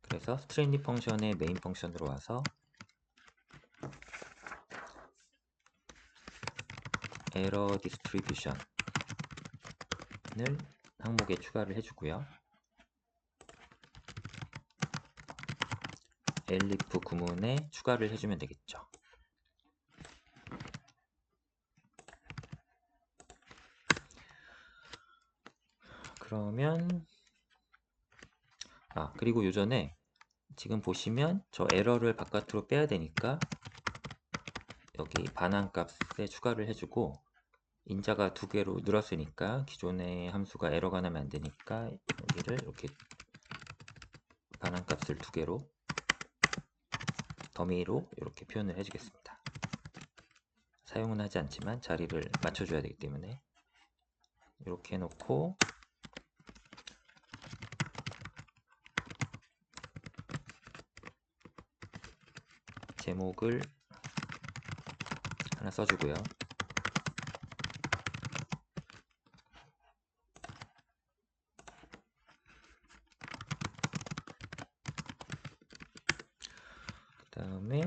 그래서 스트레인리 펑션의 메인 펑션으로 와서 에러 디스트리뷰션을 항목에 추가를 해주고요. 엘리프 구문에 추가를 해주면 되겠죠. 그러면 그리고 요전에 지금 보시면 저 에러를 바깥으로 빼야 되니까 여기 반환 값에 추가를 해주고 인자가 2개로 늘었으니까 기존의 함수가 에러가 나면 안 되니까 여기를 이렇게 반환값을 2개로 더미로 이렇게 표현을 해주겠습니다. 사용은 하지 않지만 자리를 맞춰줘야 되기 때문에 이렇게 해놓고 제목을 하나 써주고요. 그 다음에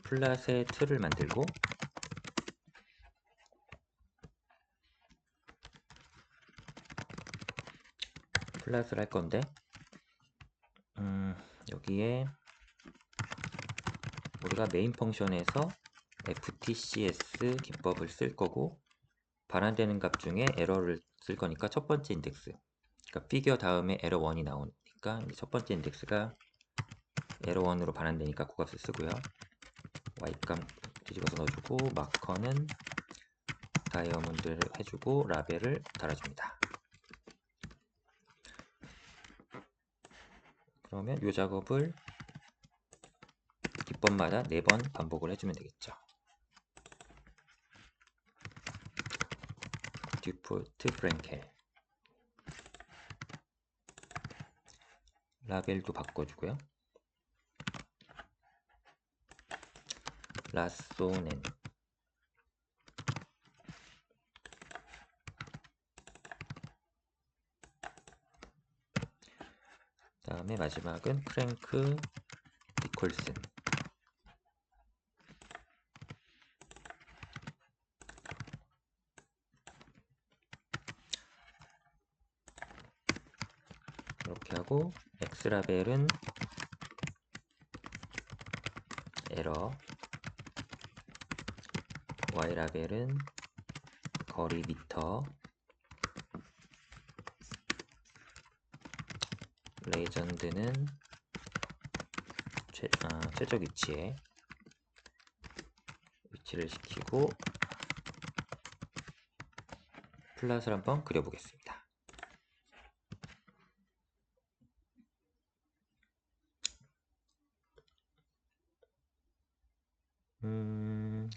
플랫의 틀을 만들고 플랫을 할 건데 여기에 우리가 메인 펑션에서 ftcs 기법을 쓸 거고 반환되는 값 중에 에러를 쓸 거니까 첫 번째 인덱스, 그러니까 피겨 다음에 에러 1이 나오니까 첫 번째 인덱스가 에러 1으로 반환되니까 그 값을 쓰고요. y값 뒤집어서 넣어주고 마커는 다이아몬드를 해주고 라벨을 달아줍니다. 그러면 이 작업을 기법마다 4번 반복을 해주면 되겠죠. 디폴트 프랭켈 라벨도 바꿔주고요. 라쏘넨 다음에 마지막은 프랭크 니콜슨 이렇게 하고 X라벨은 에러, Y라벨은 거리 미터, 레전드는 최적 위치에 위치를 시키고 플랫을 한번 그려보겠습니다.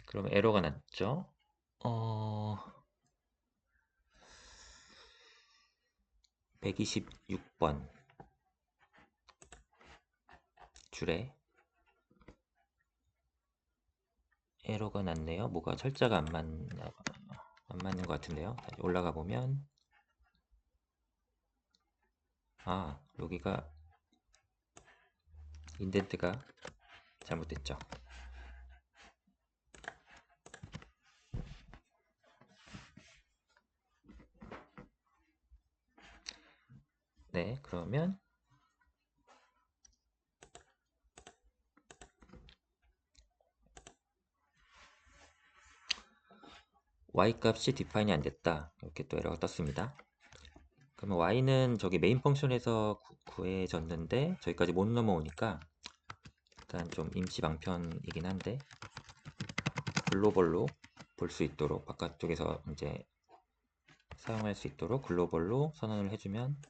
그럼 에러가 났죠? 126번 줄에 에러가 났네요. 뭐가 철자가 안 맞는 것 같은데요. 다시 올라가 보면 여기가 인덴트가 잘못됐죠. 네, 그러면 y값이 디파인이 안 됐다. 이렇게 또 에러가 떴습니다. 그러면 y는 저기 메인 펑션에서 구해졌는데 저기까지 못 넘어오니까 일단 좀 임시 방편이긴 한데 글로벌로 볼 수 있도록 바깥쪽에서 이제 사용할 수 있도록 글로벌로 선언을 해주면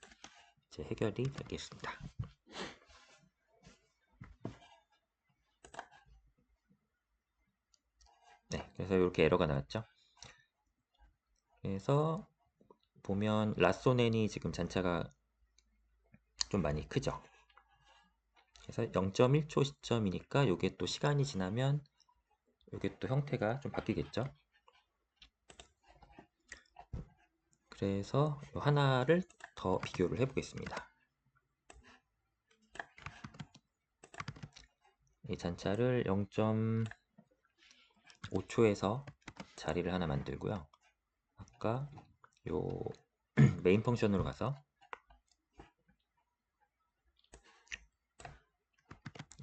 이제 해결이 되겠습니다. 네, 그래서 이렇게 에러가 나왔죠. 그래서 보면 라쏘넨이 지금 잔차가 좀 많이 크죠. 그래서 0.1초 시점이니까 이게 또 시간이 지나면 이게 또 형태가 좀 바뀌겠죠. 그래서 하나를 더 비교를 해보겠습니다. 이 잔차를 0.5초에서 자리를 하나 만들고요. 아까 요 메인 펑션으로 가서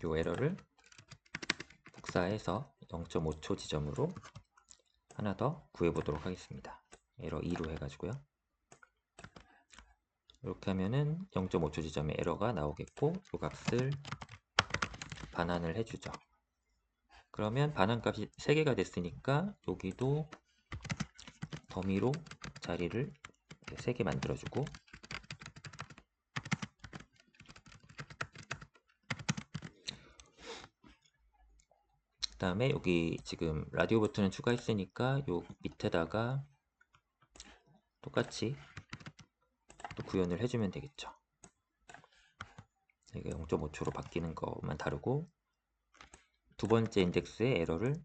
요 에러를 복사해서 0.5초 지점으로 하나 더 구해보도록 하겠습니다. 에러 2로 해가지고요. 이렇게 하면은 0.5초 지점에 에러가 나오겠고 이 값을 반환을 해주죠. 그러면 반환값이 3개가 됐으니까 여기도 범위로 자리를 3개 만들어주고, 그 다음에 여기 지금 라디오 버튼을 추가했으니까 요 밑에다가 똑같이 또 구현을 해주면 되겠죠. 이게 0.5초로 바뀌는 것만 다르고, 두 번째 인덱스의 에러를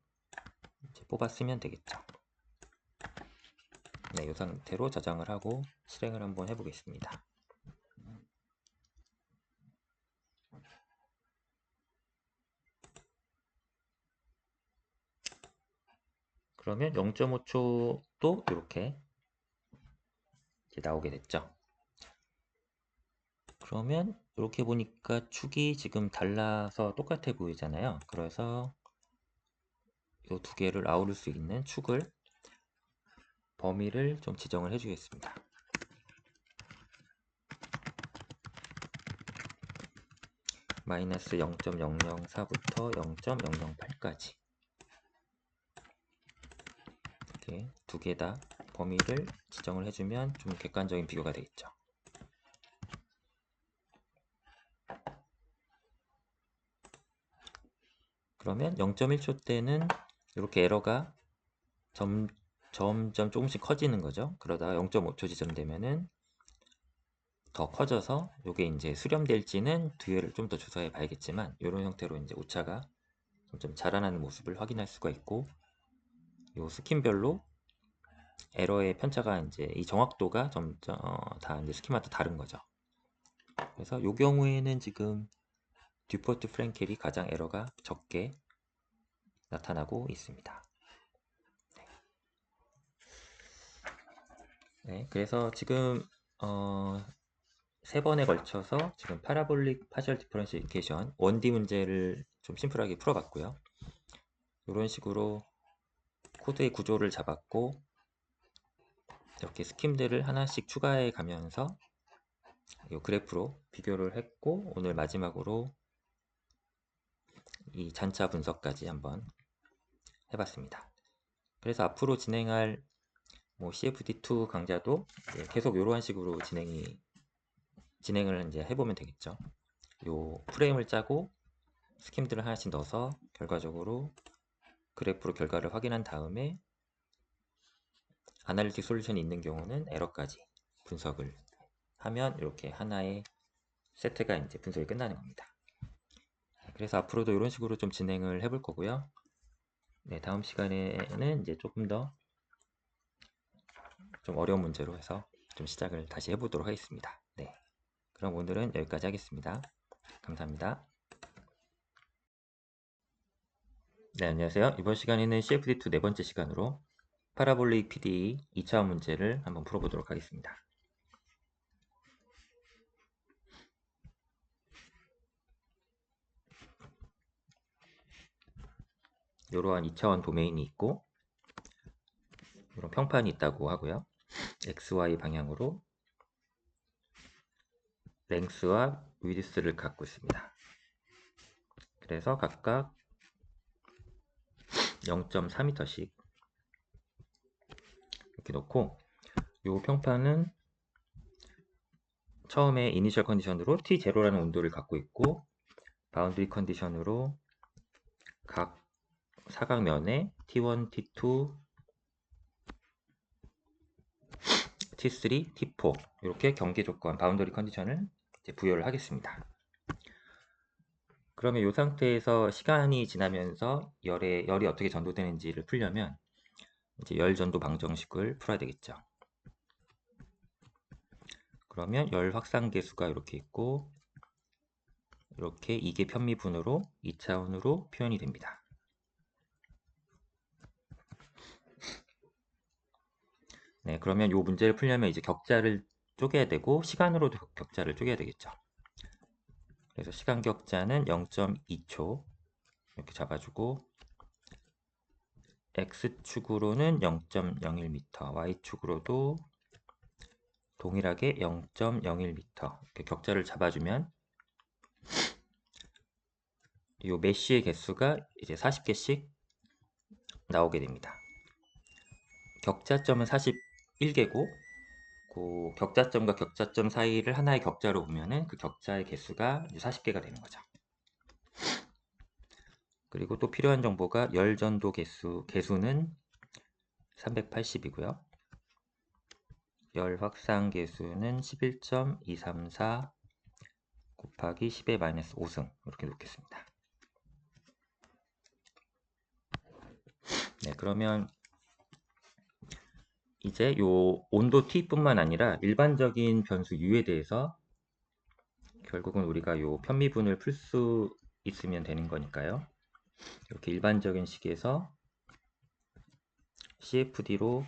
이제 뽑았으면 되겠죠. 네, 이 상태로 저장을 하고 실행을 한번 해보겠습니다. 그러면 0.5초도 이렇게 나오게 됐죠. 그러면 이렇게 보니까 축이 지금 달라서 똑같아 보이잖아요. 그래서 이 두 개를 아우를 수 있는 축을 범위를 좀 지정을 해주겠습니다. 마이너스 0.004부터 0.008까지 이렇게 두 개 다 범위를 지정을 해주면 좀 객관적인 비교가 되겠죠. 그러면 0.1초 때는 이렇게 에러가 점점 조금씩 커지는 거죠. 그러다가 0.5초 지점 되면은 더 커져서 이게 이제 수렴될지는 뒤에를 좀 더 조사해 봐야겠지만, 이런 형태로 이제 오차가 점점 자라나는 모습을 확인할 수가 있고, 이 스킨별로 에러의 편차가 이제 이 정확도가 점점 다 이제 스킨마다 다른 거죠. 그래서 이 경우에는 지금 듀포트 프랭켈이 가장 에러가 적게 나타나고 있습니다. 네, 그래서 지금 3번에 걸쳐서 지금 파라볼릭 파셜 디퍼런시에이션 1D 문제를 좀 심플하게 풀어봤고요. 이런 식으로 코드의 구조를 잡았고, 이렇게 스킴들을 하나씩 추가해 가면서 이 그래프로 비교를 했고, 오늘 마지막으로 이 잔차 분석까지 한번 해봤습니다. 그래서 앞으로 진행할 CFD2 강좌도 계속 이러한 식으로 진행을 이제 해보면 되겠죠. 요 프레임을 짜고 스킴들을 하나씩 넣어서 결과적으로 그래프로 결과를 확인한 다음에 아날리틱 솔루션이 있는 경우는 에러까지 분석을 하면 이렇게 하나의 세트가 이제 분석이 끝나는 겁니다. 그래서 앞으로도 이런 식으로 좀 진행을 해볼 거고요. 네, 다음 시간에는 이제 조금 더 좀 어려운 문제로 해서 좀 시작을 다시 해보도록 하겠습니다. 네, 그럼 오늘은 여기까지 하겠습니다. 감사합니다. 네, 안녕하세요. 이번 시간에는 CFD2 네 번째 시간으로 파라볼릭 PDE 2차원 문제를 한번 풀어보도록 하겠습니다. 이러한 2차원 도메인이 있고, 이런 평판이 있다고 하고요. XY 방향으로 랭스와 위드스를 갖고 있습니다. 그래서 각각 0.4m씩 이렇게 놓고, 이 평판은 처음에 이니셜 컨디션으로 T0라는 온도를 갖고 있고, 바운드리 컨디션으로 각 사각면에 T1, T2, T3, T4 이렇게 경계 조건, 바운더리 컨디션을 이제 부여를 하겠습니다. 그러면 이 상태에서 시간이 지나면서 열이 어떻게 전도되는지를 풀려면 이제 열 전도 방정식을 풀어야 되겠죠. 그러면 열 확산 계수가 이렇게 있고, 이렇게 이계 편미분으로 2차원으로 표현이 됩니다. 네, 그러면 이 문제를 풀려면 이제 격자를 쪼개야 되고, 시간으로도 격자를 쪼개야 되겠죠. 그래서 시간 격자는 0.2초 이렇게 잡아주고, X축으로는 0.01m, Y축으로도 동일하게 0.01m 이렇게 격자를 잡아주면 이 메쉬의 개수가 이제 40개씩 나오게 됩니다. 격자점은 41개고 그 격자점과 격자점 사이를 하나의 격자로 보면은 그 격자의 개수가 40개가 되는 거죠. 그리고 또 필요한 정보가 열 전도 개수는 380이고요. 열 확산 개수는 11.234 곱하기 10의 마이너스 5승 이렇게 놓겠습니다. 네, 그러면 이제 요 온도 T뿐만 아니라 일반적인 변수 U에 대해서 결국은 우리가 요 편미분을 풀 수 있으면 되는 거니까요. 이렇게 일반적인 식에서 CFD로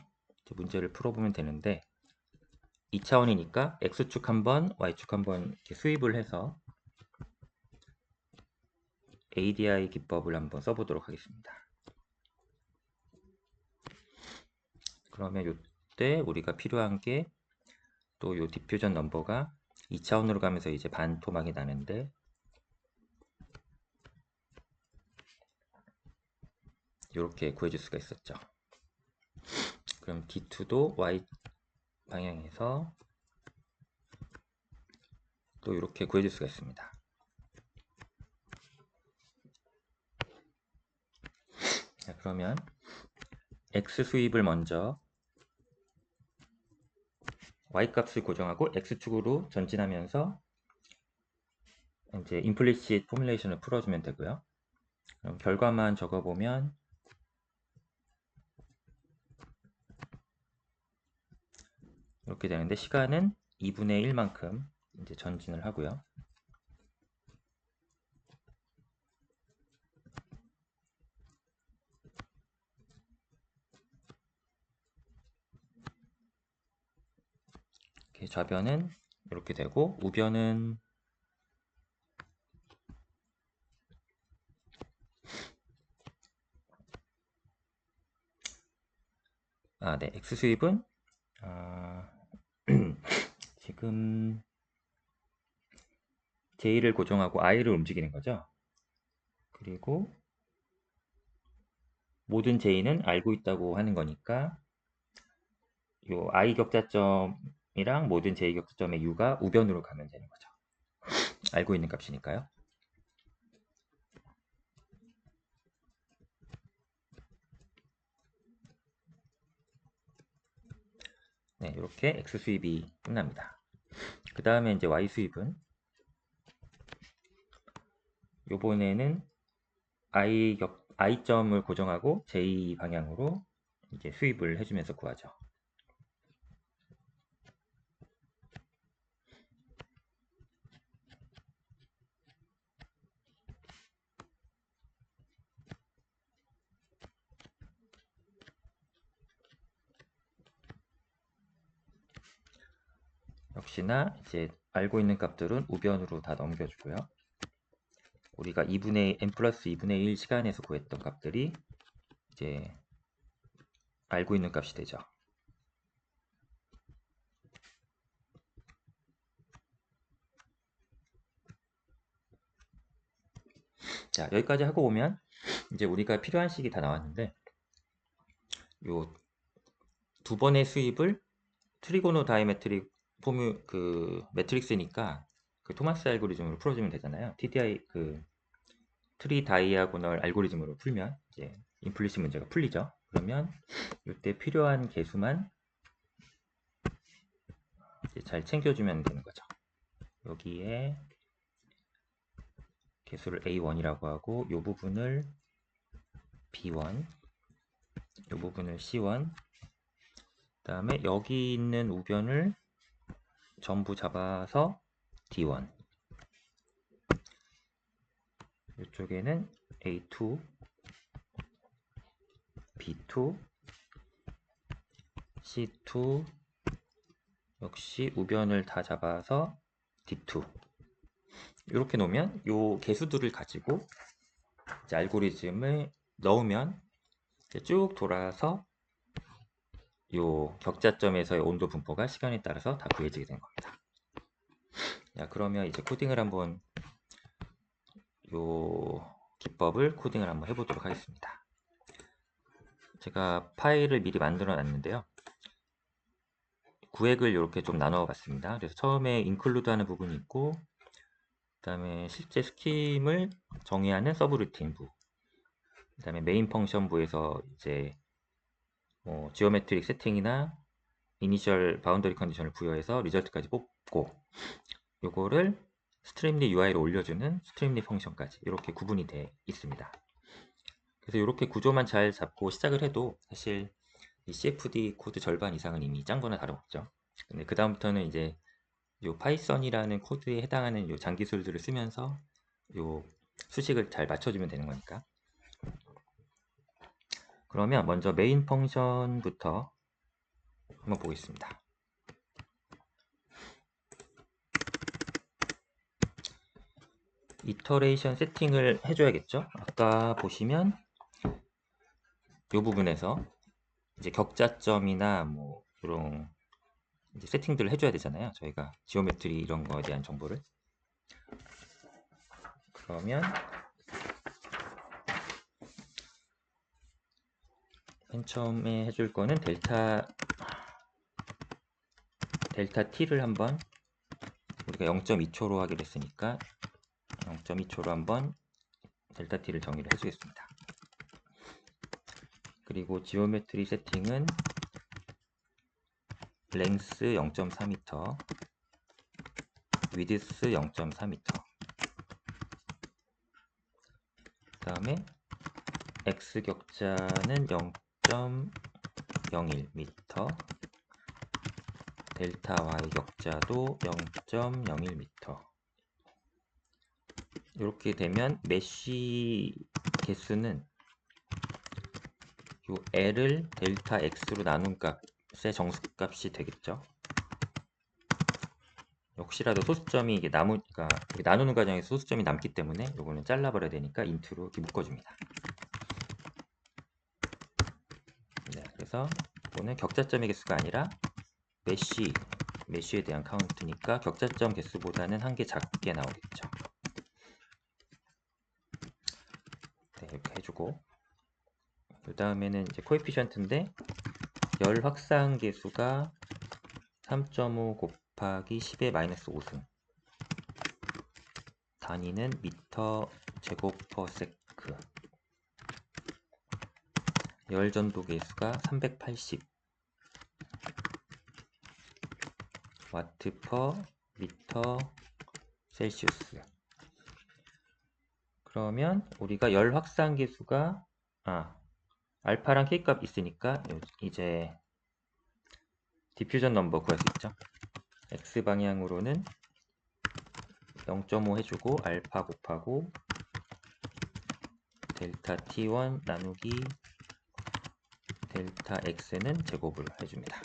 문제를 풀어보면 되는데 2차원이니까 X축 한번, Y축 한번 이렇게 수입을 해서 ADI 기법을 한번 써보도록 하겠습니다. 그러면 이때 우리가 필요한 게 또 요 디퓨전 넘버가 2차원으로 가면서 이제 반토막이 나는데 이렇게 구해줄 수가 있었죠. 그럼 D2도 Y 방향에서 또 이렇게 구해줄 수가 있습니다. 자, 그러면 X 수입을 먼저 Y값을 고정하고 X축으로 전진하면서 이제 임플리시트 포뮬레이션을 풀어주면 되고요. 그럼 결과만 적어보면 이렇게 되는데 시간은 2분의 1만큼 이제 전진을 하고요. 이렇게 좌변은 이렇게 되고 우변은 네, X 수입은 지금 J를 고정하고 I를 움직이는 거죠. 그리고 모든 J는 알고 있다고 하는 거니까 요 I 격자점이랑 모든 J 격자점의 U가 우변으로 가면 되는 거죠. 알고 있는 값이니까요. 네, 이렇게 X 수입이 끝납니다. 그 다음에 이제 Y 수입은 요번에는 I점을 고정하고 J 방향으로 이제 수입을 해주면서 구하죠. 역시나 이제 알고 있는 값들은 우변으로 다 넘겨주고요. 우리가 n 플러스 2분의 1 시간에서 구했던 값들이 이제 알고 있는 값이 되죠. 자, 여기까지 하고 오면 이제 우리가 필요한 식이 다 나왔는데 요 두 번의 수입을 트리고노 다이메트릭 매트릭스니까 그 토마스 알고리즘으로 풀어주면 되잖아요. TDI 트리 다이아고널 알고리즘으로 풀면 이제 임플리시 문제가 풀리죠. 그러면 이때 필요한 개수만 이제 잘 챙겨주면 되는 거죠. 여기에 개수를 A1이라고 하고 이 부분을 B1, 이 부분을 C1, 그 다음에 여기 있는 우변을 전부 잡아서 D1, 이쪽에는 A2, B2, C2 역시 우변을 다 잡아서 D2 이렇게 놓으면 이 개수들을 가지고 이제 알고리즘을 넣으면 이제 쭉 돌아서 이 격자점에서의 온도 분포가 시간에 따라서 다 구해지게 된 겁니다. 자, 그러면 이제 코딩을 한번 이 기법을 코딩을 한번 해보도록 하겠습니다. 제가 파일을 미리 만들어 놨는데요. 구획을 이렇게 좀 나눠 봤습니다. 그래서 처음에 include 하는 부분이 있고, 그 다음에 실제 스킴을 정의하는 서브루틴부, 그 다음에 메인 펑션부에서 이제 뭐 지오메트릭 세팅이나 이니셜 바운더리 컨디션을 부여해서 리절트까지 뽑고, 요거를 스트림리 UI로 올려주는 스트림리 펑션까지 이렇게 구분이 되어 있습니다. 그래서 이렇게 구조만 잘 잡고 시작을 해도 사실 이 CFD 코드 절반 이상은 이미 짠 거나 다름없죠. 근데 그 다음부터는 이제 요 파이썬이라는 코드에 해당하는 요 장기술들을 쓰면서 요 수식을 잘 맞춰주면 되는 거니까. 그러면 먼저 메인 펑션부터 한번 보겠습니다. 이터레이션 세팅을 해줘야겠죠. 아까 보시면 이 부분에서 이제 격자점이나 뭐 이런 이제 세팅들을 해줘야 되잖아요. 저희가 지오메트리 이런 거에 대한 정보를. 그러면 맨 처음에 해줄 거는 델타 t를 한번 우리가 0.2초로 하게 됐으니까 0.2초로 한번 델타 t를 정의를 해주겠습니다. 그리고 지오메트리 세팅은 랭스 0.4m, 위드스 0.4m, 그 다음에 x 격자는 0.01m, 델타 y 격자도 0.01m. 이렇게 되면 메쉬 개수는 요 L을 델타 X로 나눈 값의 정수값이 되겠죠. 혹시라도 소수점이 이게 그러니까 나누는 과정에서 소수점이 남기 때문에 요거는 잘라버려야 되니까 인트로 이렇게 묶어줍니다. 네, 그래서 이거는 격자점의 개수가 아니라 메쉬에 대한 카운트니까 격자점 개수보다는 한 개 작게 나오겠죠. 네, 이렇게 해주고 그 다음에는 이제 코에피션트인데 열 확산 개수가 3.5 곱하기 10의 마이너스 5승, 단위는 미터 제곱 퍼 세크, 열 전도 개수가 380 와트 퍼 미터 셀시우스. 그러면 우리가 열 확산 개수가 알파랑 K 값 있으니까 이제 디퓨전 넘버 구할 수 있죠. X 방향으로는 0.5 해주고 알파 곱하고 델타 T1 나누기 델타 X는 제곱을 해줍니다.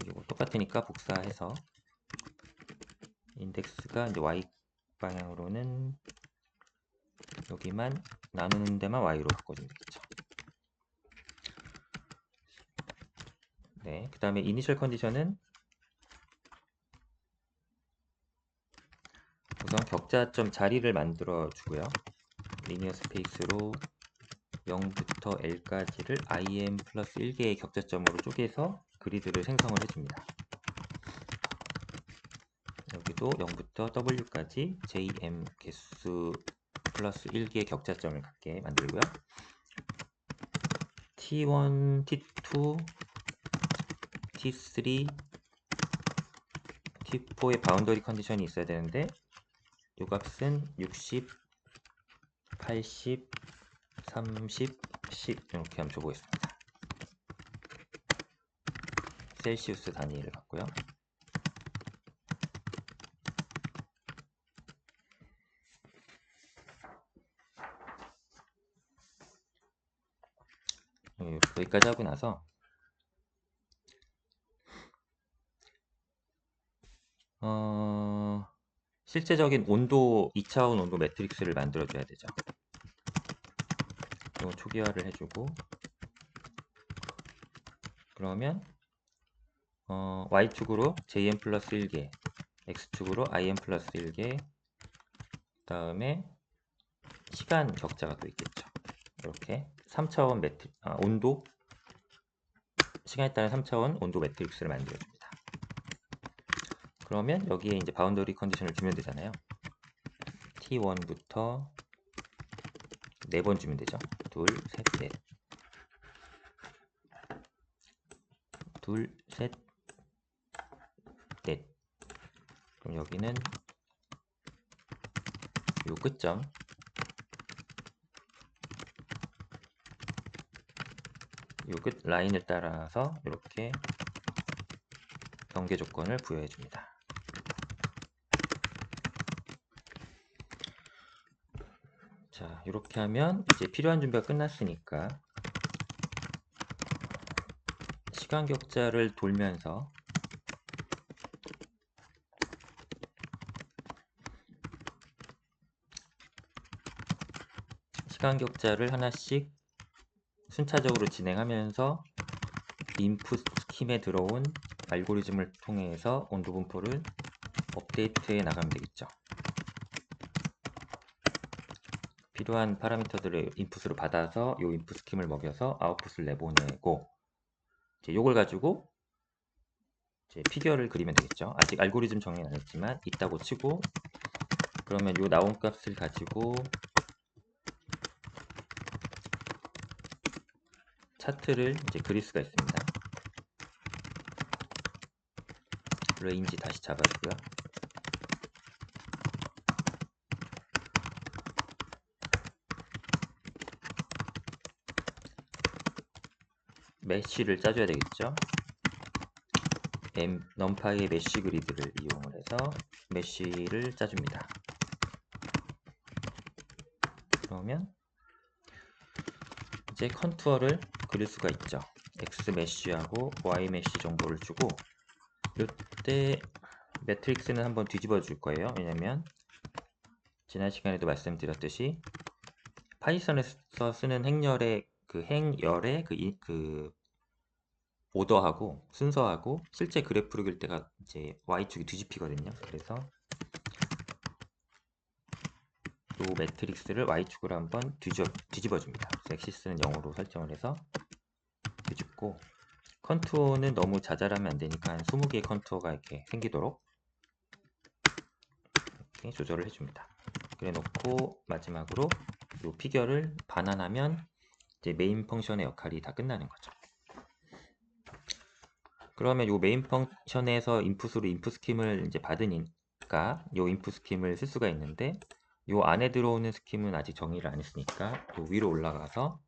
그리고 똑같으니까 복사해서 인덱스가 이제 Y 방향으로는 여기만 나누는 데만 Y로 바꿔주면 되겠죠. 네, 그 다음에 이니셜 컨디션은 우선 격자점 자리를 만들어 주고요. 리니어 스페이스로 0부터 L까지를 im 플러스 1개의 격자점으로 쪼개서 그리드를 생성을 해줍니다. 여기도 0부터 W까지 jm 개수 플러스 1개의 격자점을 갖게 만들고요. T1, T2, T3, T4의 바운더리 컨디션이 있어야 되는데 이 값은 60, 80, 30, 10 이렇게 한번 줘보겠습니다. 셀시우스 단위를 갖고요. 여기까지 하고 나서 실제적인 온도 2차원 온도 매트릭스를 만들어 줘야 되죠. 이거 초기화를 해주고 그러면 Y축으로 JM 플러스 1개, X축으로 IM 플러스 1개, 그 다음에 시간 격자가 또 있겠죠. 이렇게 3차원 온도, 시간에 따른 3차원 온도 매트릭스를 만들어줍니다. 그러면 여기에 이제 바운더리 컨디션을 주면 되잖아요. T1부터 4번 주면 되죠. 둘, 셋, 넷. 둘, 셋, 넷. 그럼 여기는 요 끝점, 요 끝 라인을 따라서 이렇게 경계 조건을 부여해 줍니다. 자, 이렇게 하면 이제 필요한 준비가 끝났으니까 시간 격자를 돌면서 시간 격자를 하나씩 순차적으로 진행하면서 인풋 스킴에 들어온 알고리즘을 통해서 온도 분포를 업데이트해 나가면 되겠죠. 필요한 파라미터들을 인풋으로 받아서 이 인풋 스킴을 먹여서 아웃풋을 내보내고, 이제 요걸 가지고 이제 피겨를 그리면 되겠죠. 아직 알고리즘 정리는 안 했지만 있다고 치고, 그러면 요 나온 값을 가지고 차트를 이제 그릴 수가 있습니다. 레인지 다시 잡아주고요. 메쉬를 짜줘야 되겠죠. 넘파이의 메쉬 그리드를 이용을 해서 메쉬를 짜줍니다. 그러면 이제 컨투어를 그릴 수가 있죠. X 메쉬하고 Y 메쉬 정보를 주고, 이때 매트릭스는 한번 뒤집어 줄 거예요. 왜냐면 지난 시간에도 말씀드렸듯이 파이썬에서 쓰는 행열의 그 오더하고 순서하고 실제 그래프를 그릴 때가 이제 Y축이 뒤집히거든요. 그래서 이 매트릭스를 Y축으로 한번 뒤집어 줍니다. 엑시스는 0으로 설정을 해서 뒤집고, 컨투어는 너무 자잘하면 안 되니까 한 20개의 컨투어가 이렇게 생기도록 이렇게 조절을 해줍니다. 그래 놓고 마지막으로 이 피겨를 반환하면 이제 메인 펑션의 역할이 다 끝나는 거죠. 그러면 이 메인 펑션에서 인풋으로 인풋 스킴을 이제 받으니까 이 인풋 스킴을 쓸 수가 있는데, 이 안에 들어오는 스킴은 아직 정의를 안 했으니까 요 위로 올라가서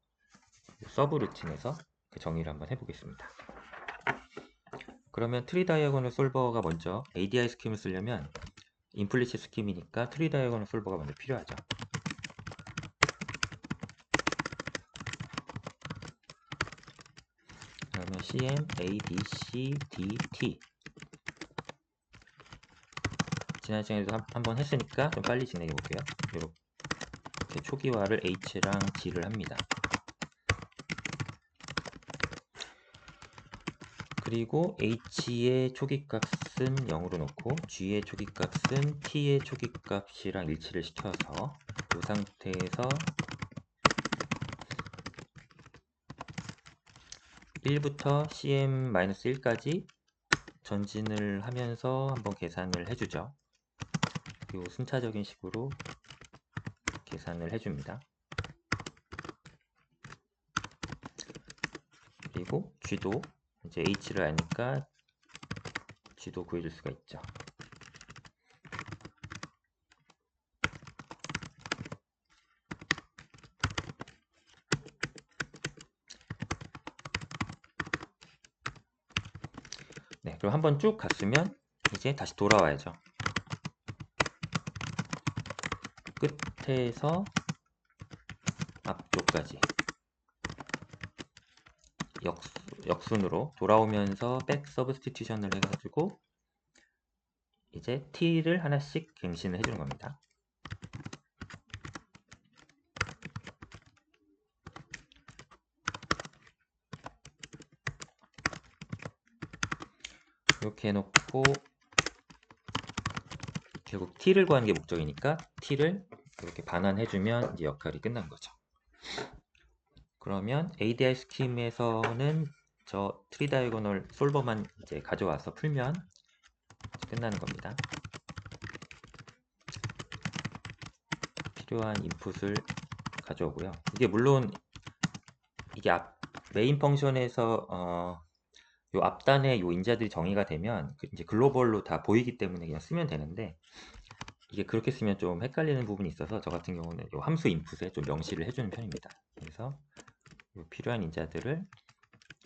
서브 루틴에서 그 정의를 한번 해보겠습니다. 그러면 트리 다이어고널 솔버가 먼저 ADI 스킴을 쓰려면 임플리시 스킴이니까 트리 다이어고널 솔버가 먼저 필요하죠. 그러면 CM ABCDT, 지난 시간에도 한번 했으니까 좀 빨리 진행해 볼게요. 이렇게 초기화를 H랑 G를 합니다. 그리고 H의 초기값은 0으로 놓고 G의 초기값은 T의 초기값이랑 일치를 시켜서 이 상태에서 1부터 CM-1까지 전진을 하면서 한번 계산을 해주죠. 그리고 순차적인 식으로 계산을 해줍니다. 그리고 G도 이제 H를 아니까 G도 구해줄 수가 있죠. 네, 그럼 한번 쭉 갔으면 이제 다시 돌아와야죠. 끝에서 앞쪽까지 역순으로 돌아오면서 백 서브스티튜션을 해가지고 이제 t를 하나씩 갱신을 해주는 겁니다. 이렇게 해놓고 결국 t를 구하는 게 목적이니까 t를 이렇게 반환해주면 이제 역할이 끝난 거죠. 그러면 ADI 스킴에서는 저 트리 다이고널 솔버만 이제 가져와서 풀면 끝나는 겁니다. 필요한 인풋을 가져오고요. 이게 물론 이게 메인 펑션에서 요 앞단에 요 인자들이 정의가 되면 이제 글로벌로 다 보이기 때문에 그냥 쓰면 되는데, 이게 그렇게 쓰면 좀 헷갈리는 부분이 있어서 저 같은 경우는 요 함수 인풋에 좀 명시를 해주는 편입니다. 그래서 요 필요한 인자들을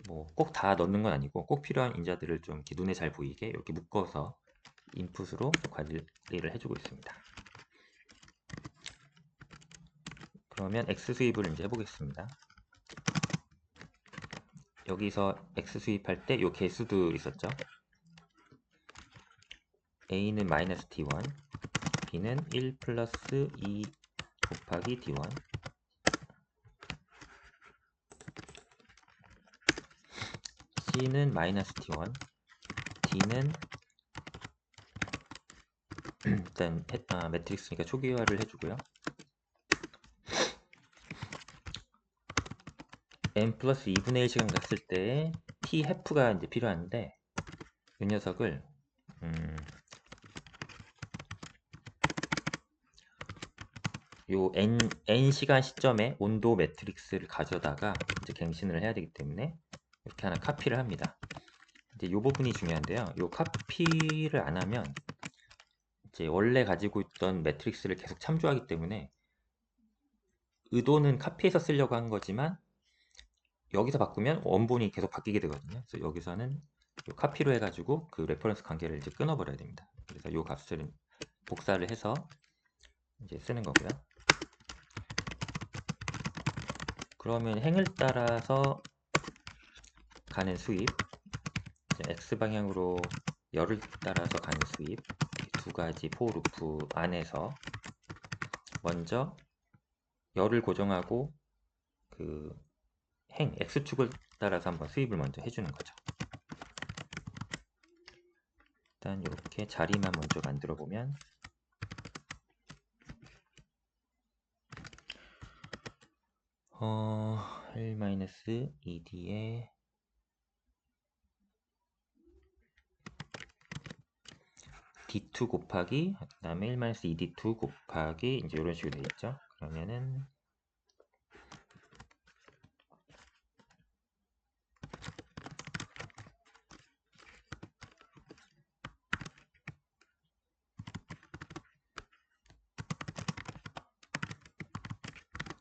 뭐 꼭 다 넣는 건 아니고, 꼭 필요한 인자들을 좀 이렇게 눈에 잘 보이게 이렇게 묶어서 인풋으로 관리를 해주고 있습니다. 그러면 X 수입을 이제 해보겠습니다. 여기서 X 수입할 때 요 개수도 있었죠. A는 마이너스 D1, B는 1 플러스 2 곱하기 D1, C는 마이너스 D1, D는 일단 매트릭스니까 초기화를 해주고요. n 플러스 2분의 1 시간 갔을 때 t 해프가 이제 필요한데, 이 녀석을 요 n 시간 시점에 온도 매트릭스를 가져다가 이제 갱신을 해야 되기 때문에 이렇게 하나 카피를 합니다. 이제 요 부분이 중요한데요. 요 카피를 안 하면 이제 원래 가지고 있던 매트릭스를 계속 참조하기 때문에, 의도는 카피해서 쓰려고 한 거지만 여기서 바꾸면 원본이 계속 바뀌게 되거든요. 그래서 여기서는 요 카피로 해가지고 그 레퍼런스 관계를 이제 끊어버려야 됩니다. 그래서 요 값을 복사를 해서 이제 쓰는 거고요. 그러면 행을 따라서 가는 수입, X 방향으로 열을 따라서 가는 수입, 두 가지 포 루프 안에서 먼저 열을 고정하고 그 행 X축을 따라서 한번 수입을 먼저 해주는 거죠. 일단 이렇게 자리만 먼저 만들어 보면, L-ED에 D2 곱하기, 그 다음에 1-ED2 곱하기 이제 이런 식으로 되어 있죠. 그러면은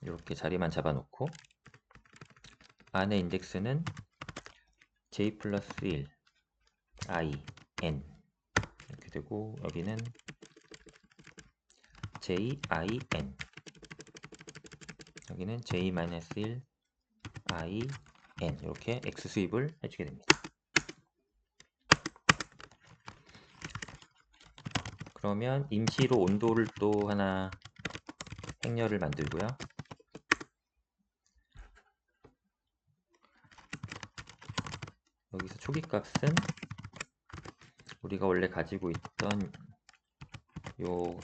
이렇게 자리만 잡아놓고 안에 인덱스는 J 플러스 1, I, N 이렇게 되고, 여기는 J, I, N, 여기는 J-1, I, N 이렇게 X 수입을 해주게 됩니다. 그러면 임시로 온도를 또 하나 행렬을 만들고요. 여기서 초기 값은 우리가 원래 가지고 있던 요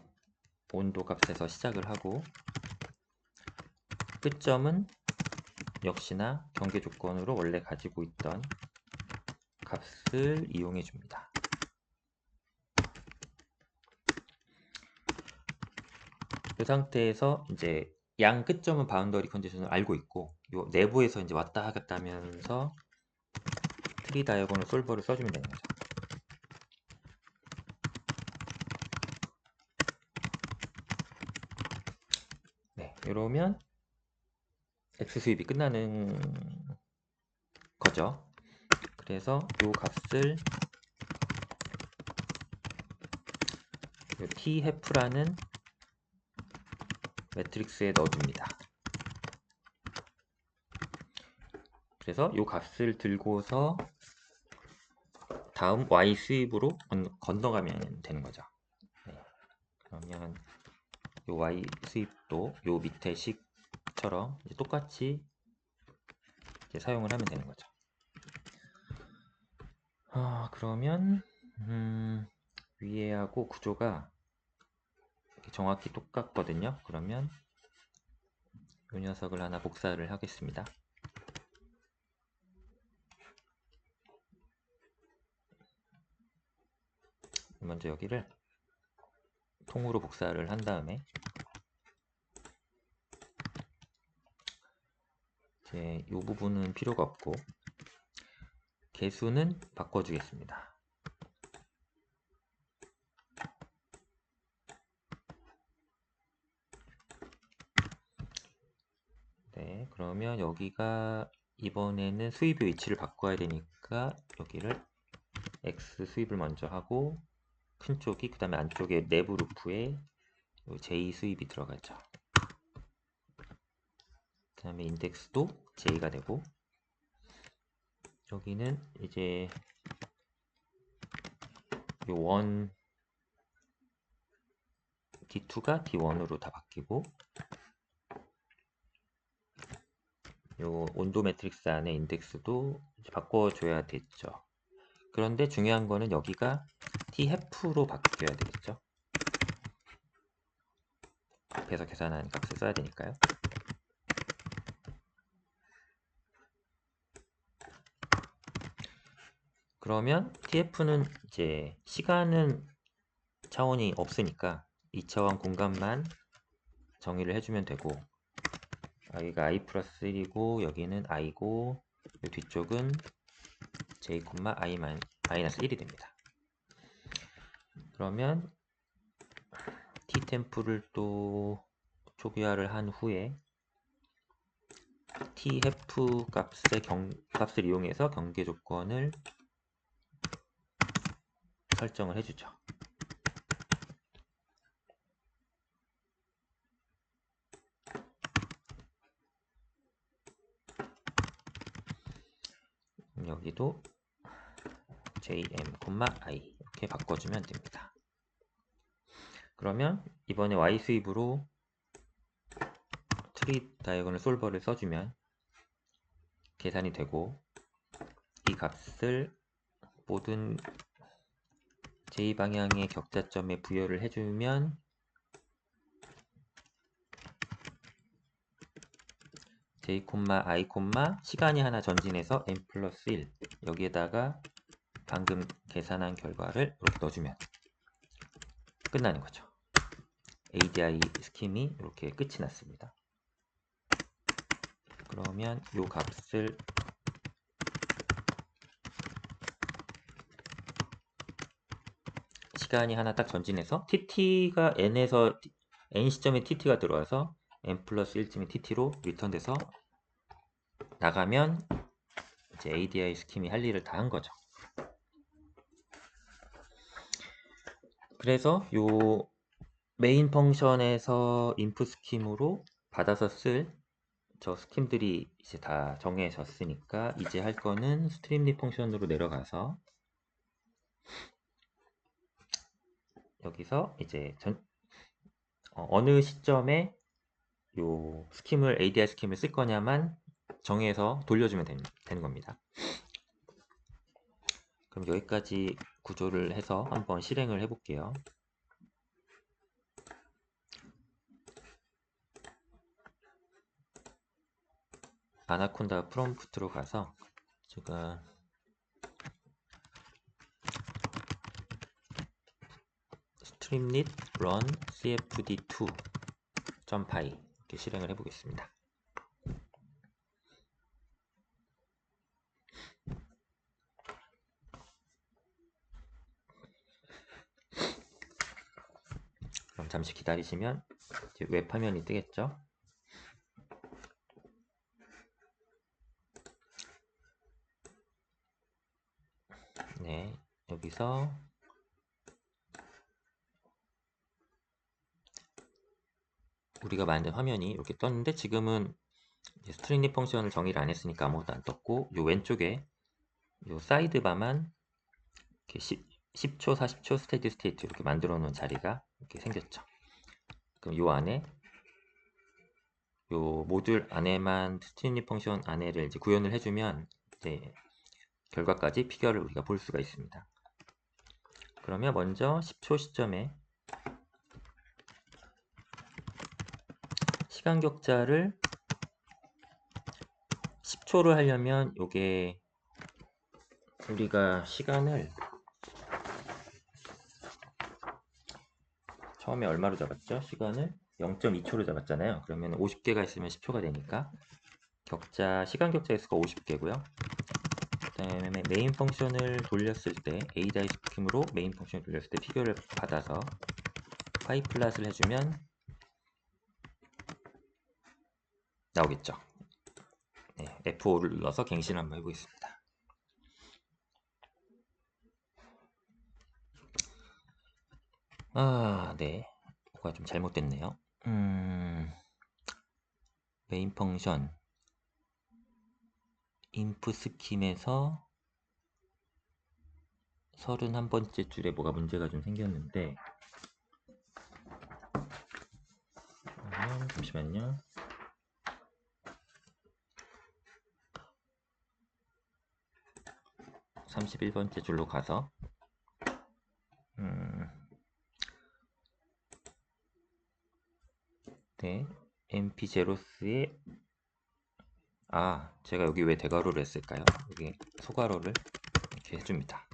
온도 값에서 시작을 하고, 끝점은 역시나 경계 조건으로 원래 가지고 있던 값을 이용해 줍니다. 그 상태에서 이제 양 끝점은 바운더리 컨디션을 알고 있고, 요 내부에서 이제 왔다 갔다 하면서 트리 다이어곤을 솔버를 써주면 되는 거죠. 네, 이러면 X 수입이 끝나는 거죠. 그래서 요 값을 요 T 해프라는 매트릭스에 넣어줍니다. 그래서 요 값을 들고서 다음 Y 수입으로 건너가면 되는 거죠. 네. 그러면 요 Y 수입도 요 밑에 식처럼 이제 똑같이 이제 사용을 하면 되는 거죠. 그러면 위에하고 구조가 정확히 똑같거든요. 그러면 이 녀석을 하나 복사를 하겠습니다. 먼저 여기를 통으로 복사를 한 다음에 이제 이 부분은 필요가 없고 개수는 바꿔주겠습니다. 네, 그러면 여기가 이번에는 수입의 위치를 바꿔야 되니까 여기를 X 수입을 먼저 하고 큰 쪽이 그 다음에 안쪽에 내부 루프에 J 수입이 들어가죠. 그 다음에 인덱스도 J가 되고 여기는 이제 요 원 D2가 D1으로 다 바뀌고 요 온도 매트릭스 안에 인덱스도 바꿔줘야 됐죠. 그런데 중요한 거는 여기가 TF로 바뀌어야 되겠죠. 앞에서 계산한 값을 써야 되니까요. 그러면 TF는 이제 시간은 차원이 없으니까 2차원 공간만 정의를 해주면 되고 여기가 i 플러스 1이고 여기는 i고 뒤쪽은 j, i 마이너스 1이 됩니다. 그러면 ttem프를 또 초기화를 한 후에 tf 값을 이용해서 경계 조건을 설정을 해주죠. 여기도 jm, i 이렇게 바꿔주면 됩니다. 그러면 이번에 y 수입으로 트리 다이어고널 솔버를 써주면 계산이 되고 이 값을 모든 j 방향의 격자점에 부여를 해주면 j, i, 시간이 하나 전진해서 n 플러스 1 여기에다가 방금 계산한 결과를 이렇게 넣어주면 끝나는 거죠. ADI 스킴이 이렇게 끝이 났습니다. 그러면 이 값을 시간이 하나 딱 전진해서 TT가 n에서 n 시점에 TT가 들어와서 n 플러스 1쯤의 TT로 리턴돼서 나가면 이제 ADI 스킴이 할 일을 다 한 거죠. 그래서 요 메인 펑션에서 인풋 스킴으로 받아서 쓸 저 스킴들이 이제 다 정해졌으니까 이제 할 거는 스트림립 펑션으로 내려가서 여기서 이제 어느 시점에 요 스킴을 ADI 스킴을 쓸 거냐만 정해서 돌려주면 되는 겁니다. 그럼 여기까지 구조를 해서 한번 실행을 해볼게요. 아나콘다 프롬프트로 가서 제가 strimlit run cfd2.py 이렇게 실행을 해보겠습니다. 그럼 잠시 기다리시면 이제 웹 화면이 뜨겠죠? 네, 여기서 우리가 만든 화면이 이렇게 떴는데 지금은 스트링립 펑션을 정의를 안 했으니까 아무것도 안 떴고 요 왼쪽에 요 사이드바만 이렇게 10초, 40초 스테디 스테이트 이렇게 만들어 놓은 자리가 이렇게 생겼죠. 그럼 요 안에 요 모듈 안에만 스트링립 펑션 안에를 이제 구현을 해주면 이제 결과까지 피겨를 우리가 볼 수가 있습니다. 그러면 먼저 10초 시점에 시간 격자를 10초를 하려면 요게 우리가 시간을 처음에 얼마로 잡았죠? 시간을 0.2초로 잡았잖아요. 그러면 50개가 있으면 10초가 되니까 격자, 시간 격자 횟수가 50개고요. 그 다음에 메인 펑션을 돌렸을 때 a-스킴으로 메인 펑션을 돌렸을 때 피규어를 받아서 파이 플랫을 해주면 나오겠죠. 네, F5를 눌러서 갱신을 한번 해보겠습니다. 네. 뭐가 좀 잘못됐네요. 메인 펑션 inf 스킴에서 31번째 줄에 뭐가 문제가 좀 생겼는데 잠시만요. 31번째 줄로 가서 네, mp0s에 제가 여기 왜 대괄호를 했을까요? 여기 소괄호를 이렇게 해줍니다.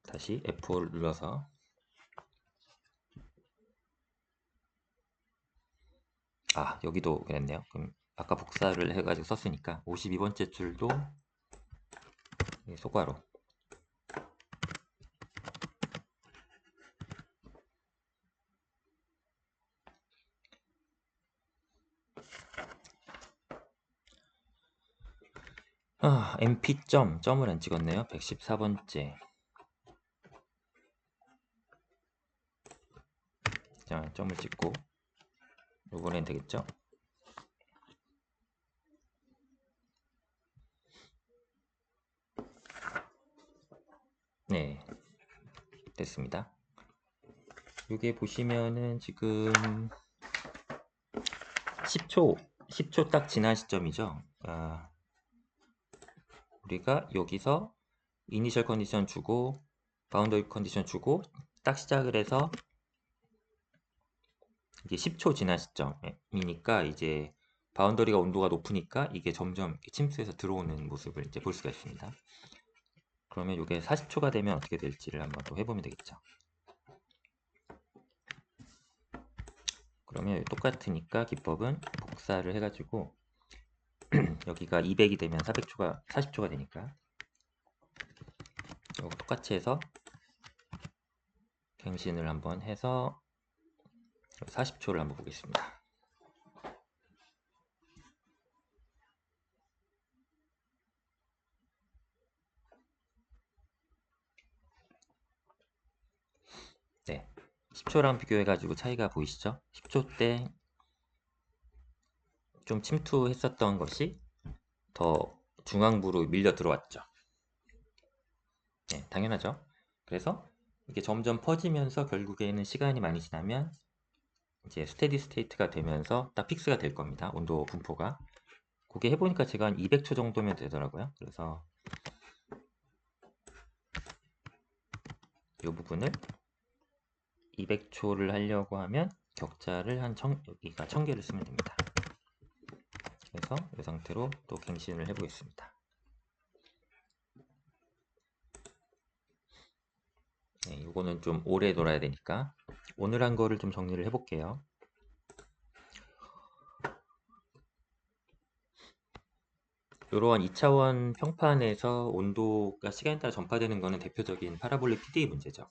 다시 F5를 눌러서 여기도 그랬네요. 그럼 아까 복사를 해가지고 썼으니까 52번째 줄도 소괄호 mp 점을 안 찍었네요. 114번째 자, 점을 찍고 이번엔 되겠죠? 네, 됐습니다. 이게 보시면은 지금 10초 딱 지난 시점이죠. 우리가 여기서 이니셜 컨디션 주고 바운더리 컨디션 주고 딱 시작을 해서 이게 10초 지난 시점이니까 이제 바운더리가 온도가 높으니까 이게 점점 침투해서 들어오는 모습을 이제 볼 수가 있습니다. 그러면 이게 40초가 되면 어떻게 될지를 한번 또 해보면 되겠죠. 그러면 똑같으니까 기법은 복사를 해가지고 여기가 200이 되면 40초가 되니까 이거 똑같이 해서 갱신을 한번 해서 40초를 한번 보겠습니다. 네, 10초랑 비교해가지고 차이가 보이시죠? 10초 때 좀 침투했었던 것이 더 중앙부로 밀려 들어왔죠. 네, 당연하죠. 그래서 이게 점점 퍼지면서 결국에는 시간이 많이 지나면 이제 스테디 스테이트가 되면서 딱 픽스가 될 겁니다. 온도 분포가. 그게 해보니까 제가 한 200초 정도면 되더라고요. 그래서 이 부분을 200초를 하려고 하면 격자를 여기가 1000개를 쓰면 됩니다. 그래서 이 상태로 또 갱신을 해보겠습니다. 네, 이거는 좀 오래 놀아야 되니까 오늘 한 거를 좀 정리를 해볼게요. 이러한 2차원 평판에서 온도가 시간에 따라 전파되는 것은 대표적인 파라볼릭 PD 문제죠.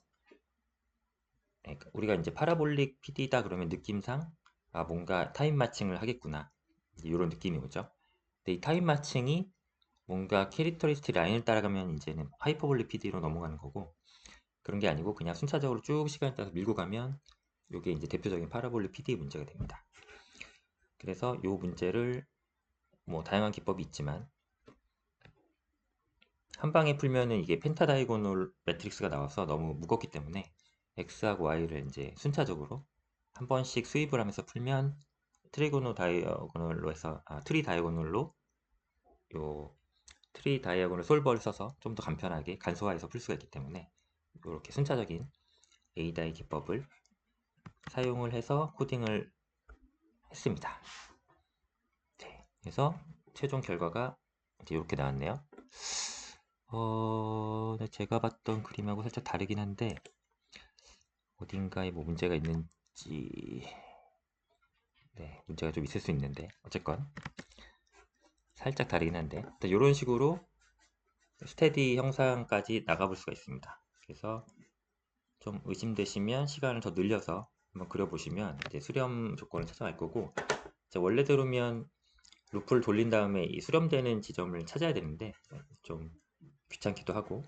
네, 우리가 이제 파라볼릭 PD다 그러면 느낌상 뭔가 타임 마칭을 하겠구나 이런 느낌이 오죠. 근데 이 타임 마칭이 뭔가 캐릭터리스틱 라인을 따라가면 이제는 하이퍼볼릭 PD로 넘어가는 거고 그런 게 아니고 그냥 순차적으로 쭉 시간에 따라서 밀고 가면 이게 이제 대표적인 파라볼릭 PD 문제가 됩니다. 그래서 이 문제를 뭐 다양한 기법이 있지만 한 방에 풀면은 이게 펜타다이고널 매트릭스가 나와서 너무 무겁기 때문에 x하고 y를 이제 순차적으로 한 번씩 수입을 하면서 풀면 트리고노 다이어고널로 해서 트리 다이어고널로 요 트리 다이어고널 솔버를 써서 좀 더 간편하게 간소화해서 풀 수가 있기 때문에 이렇게 순차적인 에이다이 기법을 사용을 해서 코딩을 했습니다. 네, 그래서 최종 결과가 이제 이렇게 나왔네요. 네, 제가 봤던 그림하고 살짝 다르긴 한데 어딘가에 뭐 문제가 있는지, 네, 문제가 좀 있을 수 있는데, 어쨌건 살짝 다르긴 한데, 이런 식으로 스테디 형상까지 나가볼 수가 있습니다. 그래서 좀 의심되시면 시간을 더 늘려서 한번 그려보시면 이제 수렴 조건을 찾아갈 거고, 이제 원래대로면 루프를 돌린 다음에 이 수렴되는 지점을 찾아야 되는데 좀 귀찮기도 하고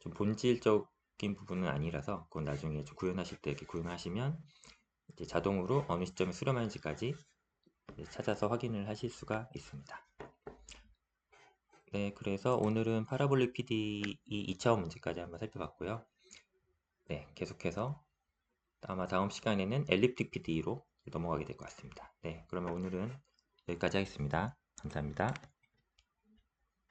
좀 본질적인 부분은 아니라서 그건 나중에 좀 구현하실 때 이렇게 구현하시면 이제 자동으로 어느 시점에 수렴하는지까지 찾아서 확인을 하실 수가 있습니다. 네, 그래서 오늘은 파라볼릭 PDE 2차원 문제까지 한번 살펴봤고요. 네, 계속해서 아마 다음 시간에는 엘립틱 PDE로 넘어가게 될 것 같습니다. 네, 그러면 오늘은 여기까지 하겠습니다. 감사합니다.